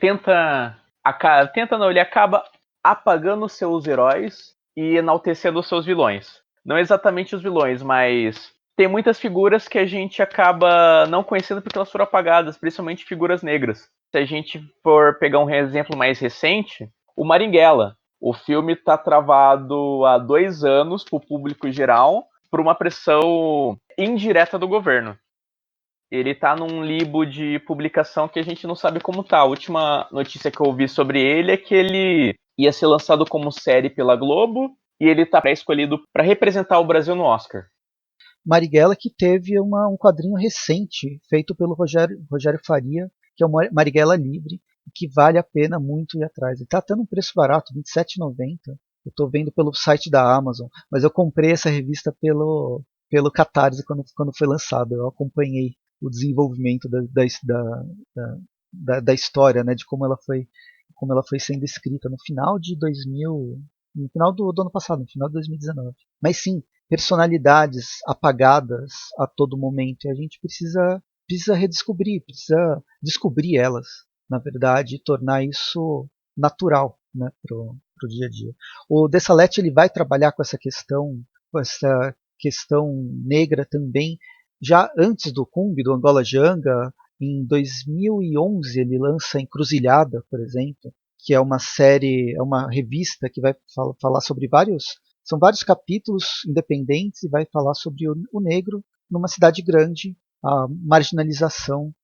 ele acaba apagando seus heróis e enaltecendo os seus vilões. Não exatamente os vilões, mas tem muitas figuras que a gente acaba não conhecendo porque elas foram apagadas, principalmente figuras negras. Se a gente for pegar um exemplo mais recente, o Marighella. O filme está travado há 2 anos para o público geral por uma pressão indireta do governo. Ele está num limbo de publicação que a gente não sabe como tá. A última notícia que eu ouvi sobre ele é que ele ia ser lançado como série pela Globo e ele está pré-escolhido para representar o Brasil no Oscar. Marighella, que teve um quadrinho recente feito pelo Rogério Faria, que é o Marighella Livre, que vale a pena muito ir atrás. Ele está tendo um preço barato, R$ 27,90. Eu estou vendo pelo site da Amazon, mas eu comprei essa revista pelo Catarse quando foi lançado. Eu acompanhei o desenvolvimento da história, né, de como ela foi sendo escrita no final no final do ano passado, no final de 2019. Mas sim, personalidades apagadas a todo momento, e a gente precisa redescobrir, precisa descobrir elas, na verdade, e tornar isso natural, né, pro dia a dia. O Dessalete ele vai trabalhar com essa questão negra também, já antes do Cumbi, do Angola Janga. Em 2011 ele lança Encruzilhada, por exemplo, que é uma série, é uma revista que vai falar sobre são vários capítulos independentes e vai falar sobre o negro numa cidade grande, a marginalização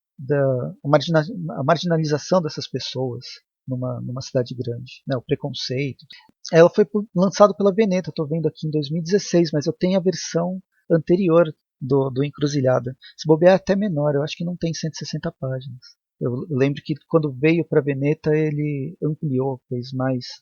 dessas pessoas numa cidade grande, né, o preconceito. Ela foi lançada pela Veneta, estou vendo aqui em 2016, mas eu tenho a versão anterior do Encruzilhada. Se bobear é até menor, eu acho que não tem 160 páginas. Eu lembro que quando veio para a Veneta ele ampliou, fez mais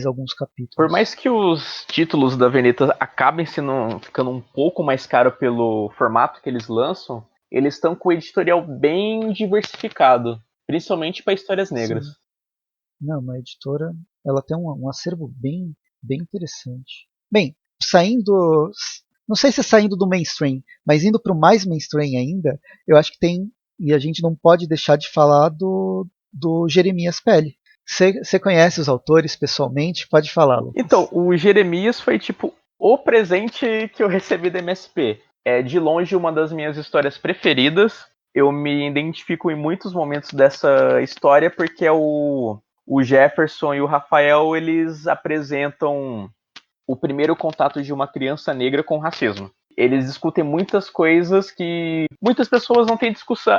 alguns capítulos. Por mais que os títulos da Veneta acabem ficando um pouco mais caros pelo formato que eles lançam, eles estão com o editorial bem diversificado, principalmente para histórias negras. Sim. Não, uma editora, ela tem um acervo bem interessante. Bem, não sei se é saindo do mainstream, mas indo para o mais mainstream ainda, eu acho que tem, e a gente não pode deixar de falar do Jeremias Pelle. Você conhece os autores pessoalmente? Pode falar, Lucas. Então, o Jeremias foi tipo o presente que eu recebi da MSP. É de longe uma das minhas histórias preferidas. Eu me identifico em muitos momentos dessa história porque o Jefferson e o Rafael, eles apresentam o primeiro contato de uma criança negra com racismo. Eles discutem muitas coisas que muitas pessoas não têm discussão,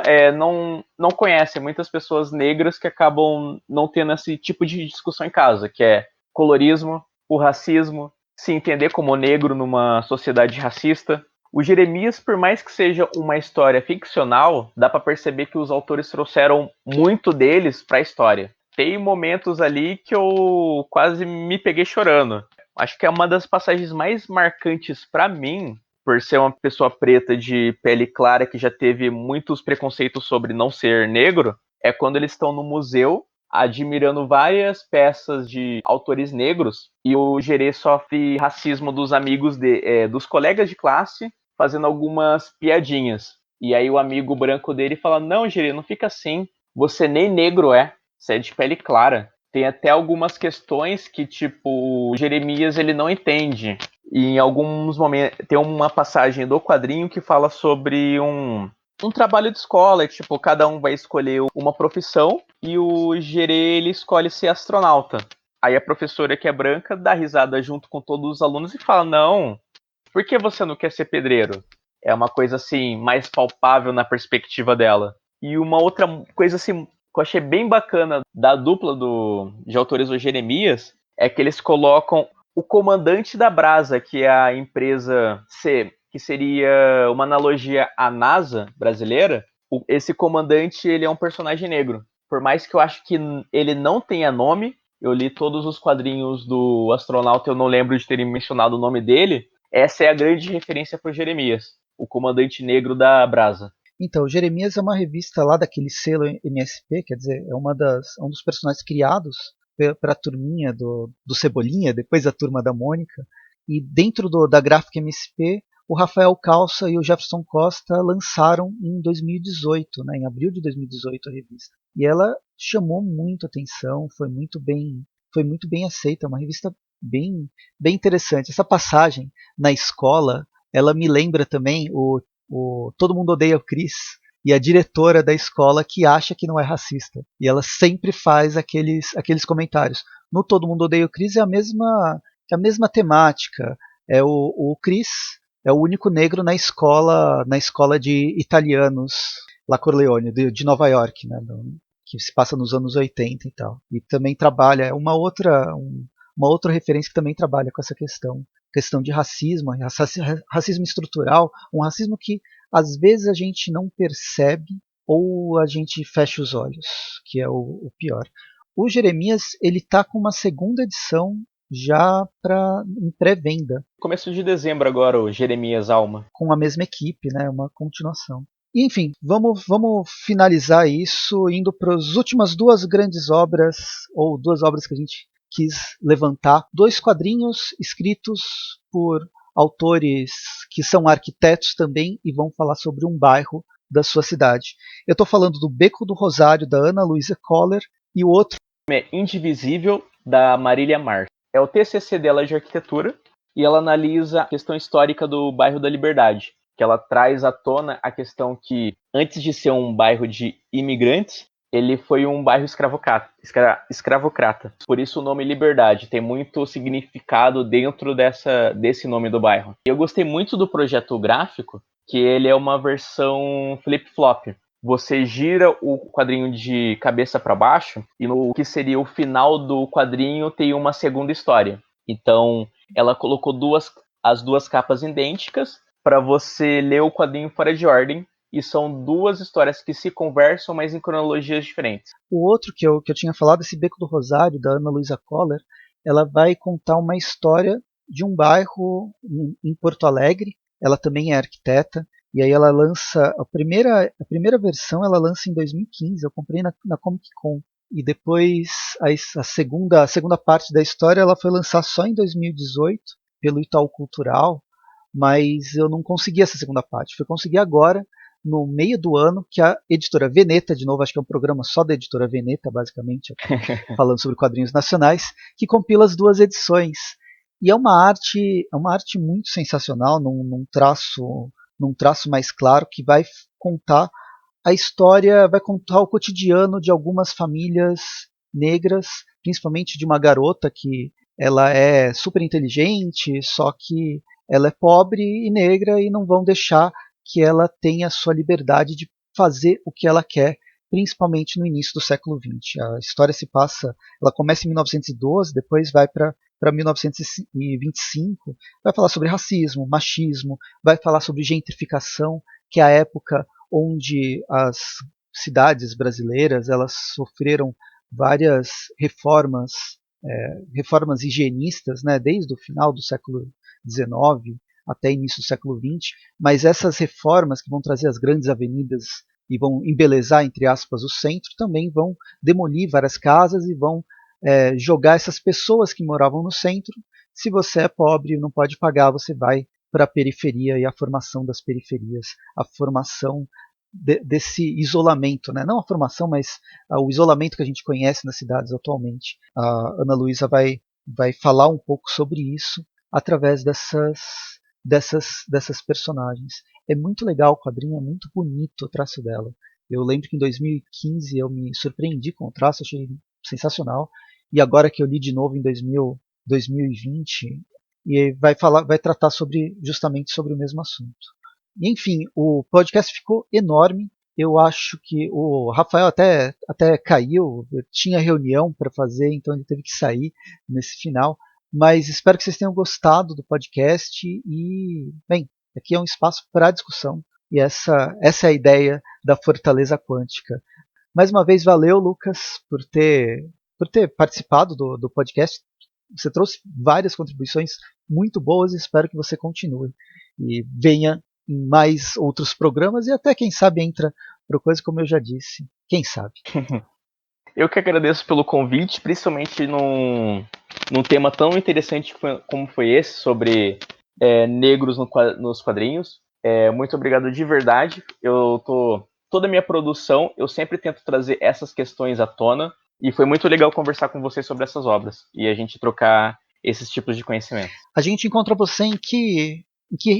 não conhecem, muitas pessoas negras que acabam não tendo esse tipo de discussão em casa, que é colorismo, o racismo, se entender como negro numa sociedade racista. O Jeremias, por mais que seja uma história ficcional, dá para perceber que os autores trouxeram muito deles para a história. Tem momentos ali que eu quase me peguei chorando. Acho que é uma das passagens mais marcantes para mim, por ser uma pessoa preta de pele clara que já teve muitos preconceitos sobre não ser negro, é quando eles estão no museu admirando várias peças de autores negros e o Gerê sofre racismo dos amigos dos colegas de classe, fazendo algumas piadinhas. E aí o amigo branco dele fala: "Não, Gerê, não fica assim. Você nem negro é. Você é de pele clara." Tem até algumas questões que, tipo, o Jeremias ele não entende. E em alguns momentos tem uma passagem do quadrinho que fala sobre um trabalho de escola, tipo, cada um vai escolher uma profissão e o Gerê ele escolhe ser astronauta. Aí a professora que é branca dá risada junto com todos os alunos e fala: "Não, por que você não quer ser pedreiro?" É uma coisa assim mais palpável na perspectiva dela. E uma outra coisa assim que eu achei bem bacana da dupla de autores do Jeremias é que eles colocam o comandante da Brasa, que é a empresa C, que seria uma analogia à NASA brasileira. Esse comandante ele é um personagem negro. Por mais que eu acho que ele não tenha nome, eu li todos os quadrinhos do astronauta, eu não lembro de terem mencionado o nome dele. Essa é a grande referência para o Jeremias, o comandante negro da Brasa. Então, o Jeremias é uma revista lá daquele selo MSP, quer dizer, é um dos personagens criados para a turminha do Cebolinha, depois a turma da Mônica. E dentro da gráfica MSP, o Rafael Calça e o Jefferson Costa lançaram em 2018, né, em abril de 2018 a revista. E ela chamou muito atenção, foi muito bem aceita, é uma revista bem interessante. Essa passagem na escola, ela me lembra também o Todo Mundo Odeia o Chris e a diretora da escola que acha que não é racista. E ela sempre faz aqueles comentários. No Todo Mundo Odeia o Chris é a mesma temática. O Chris é o único negro na escola de italianos La Corleone, de Nova York, né, que se passa nos anos 80 e tal. E também trabalha, uma outra referência que também trabalha com essa questão de racismo, racismo estrutural, um racismo que às vezes a gente não percebe ou a gente fecha os olhos, que é o pior. O Jeremias ele está com uma segunda edição já em pré-venda. Começo de dezembro agora, o Jeremias Alma. Com a mesma equipe, né, uma continuação. E, enfim, vamos finalizar isso indo para as últimas duas grandes obras, ou duas obras que a gente quis levantar. Dois quadrinhos escritos por autores que são arquitetos também e vão falar sobre um bairro da sua cidade. Eu estou falando do Beco do Rosário, da Ana Luísa Koller, e o outro é Indivisível, da Marília Mars. É o TCC dela de arquitetura e ela analisa a questão histórica do bairro da Liberdade, que ela traz à tona a questão que, antes de ser um bairro de imigrantes, ele foi um bairro escravocrata. Por isso o nome Liberdade tem muito significado dentro desse nome do bairro. Eu gostei muito do projeto gráfico, que ele é uma versão flip-flop. Você gira o quadrinho de cabeça para baixo e no que seria o final do quadrinho tem uma segunda história. Então, ela colocou as duas capas idênticas para você ler o quadrinho fora de ordem. E são duas histórias que se conversam, mas em cronologias diferentes. O outro que eu tinha falado, esse Beco do Rosário, da Ana Luísa Koller, ela vai contar uma história de um bairro em Porto Alegre. Ela também é arquiteta. E aí ela lança a primeira versão, ela lança em 2015. Eu comprei na Comic Con. E depois a segunda parte da história ela foi lançar só em 2018 pelo Itaú Cultural, mas eu não consegui essa segunda parte. Fui conseguir agora no meio do ano, que a editora Veneta, de novo, acho que é um programa só da editora Veneta, basicamente, falando sobre quadrinhos nacionais, que compila as duas edições. E é uma arte muito sensacional, num traço num traço mais claro, que vai contar a história, vai contar o cotidiano de algumas famílias negras, principalmente de uma garota que ela é super inteligente, só que ela é pobre e negra e não vão deixar que ela tenha a sua liberdade de fazer o que ela quer, principalmente no início do século XX. A história se passa, ela começa em 1912, depois vai para 1925, vai falar sobre racismo, machismo, vai falar sobre gentrificação, que é a época onde as cidades brasileiras elas sofreram várias reformas, reformas higienistas, né, desde o final do século XIX até início do século XX, mas essas reformas que vão trazer as grandes avenidas e vão embelezar, entre aspas, o centro, também vão demolir várias casas e vão jogar essas pessoas que moravam no centro. Se você é pobre e não pode pagar, você vai para a periferia, e a formação das periferias, a formação desse isolamento, né? Não a formação, mas o isolamento que a gente conhece nas cidades atualmente. A Ana Luísa vai falar um pouco sobre isso através dessas personagens. É muito legal o quadrinho, é muito bonito o traço dela. Eu lembro que em 2015 eu me surpreendi com o traço, achei sensacional. E agora que eu li de novo em 2020, e vai tratar justamente sobre o mesmo assunto. E, enfim, o podcast ficou enorme. Eu acho que o Rafael até caiu, tinha reunião para fazer, então ele teve que sair nesse final. Mas espero que vocês tenham gostado do podcast e, bem, aqui é um espaço para discussão e essa é a ideia da Fortaleza Quântica. Mais uma vez, valeu, Lucas, por ter participado do podcast. Você trouxe várias contribuições muito boas e espero que você continue e venha em mais outros programas e até, quem sabe, entra para coisa, como eu já disse. Quem sabe? Eu que agradeço pelo convite, principalmente num tema tão interessante como foi esse, sobre negros nos quadrinhos. Muito obrigado de verdade. Toda a minha produção, eu sempre tento trazer essas questões à tona, e foi muito legal conversar com vocês sobre essas obras e a gente trocar esses tipos de conhecimento. A gente encontra você em que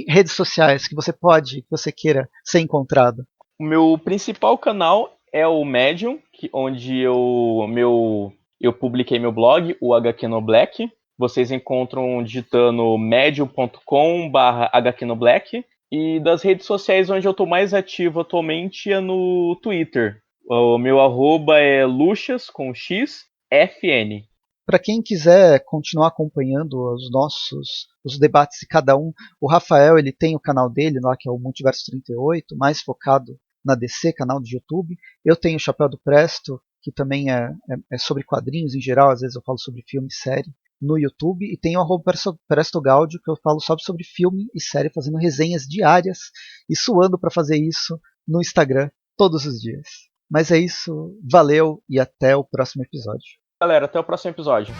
redes sociais que você queira ser encontrado? O meu principal canal é o Medium, onde eu publiquei meu blog, o HQ no Black. Vocês encontram digitando medium.com/HQ no Black. E das redes sociais onde eu estou mais ativo atualmente é no Twitter. O meu arroba é luxas, com x, fn. Para quem quiser continuar acompanhando os debates de cada um, o Rafael ele tem o canal dele lá, que é o Multiverso 38, mais focado na DC, canal do YouTube. Eu tenho o Chapéu do Presto, que também é sobre quadrinhos em geral, às vezes eu falo sobre filme e série no YouTube, e tenho o Presto Gaudio, que eu falo só sobre filme e série, fazendo resenhas diárias e suando para fazer isso no Instagram todos os dias. Mas é isso, valeu e até o próximo episódio. Galera, até o próximo episódio.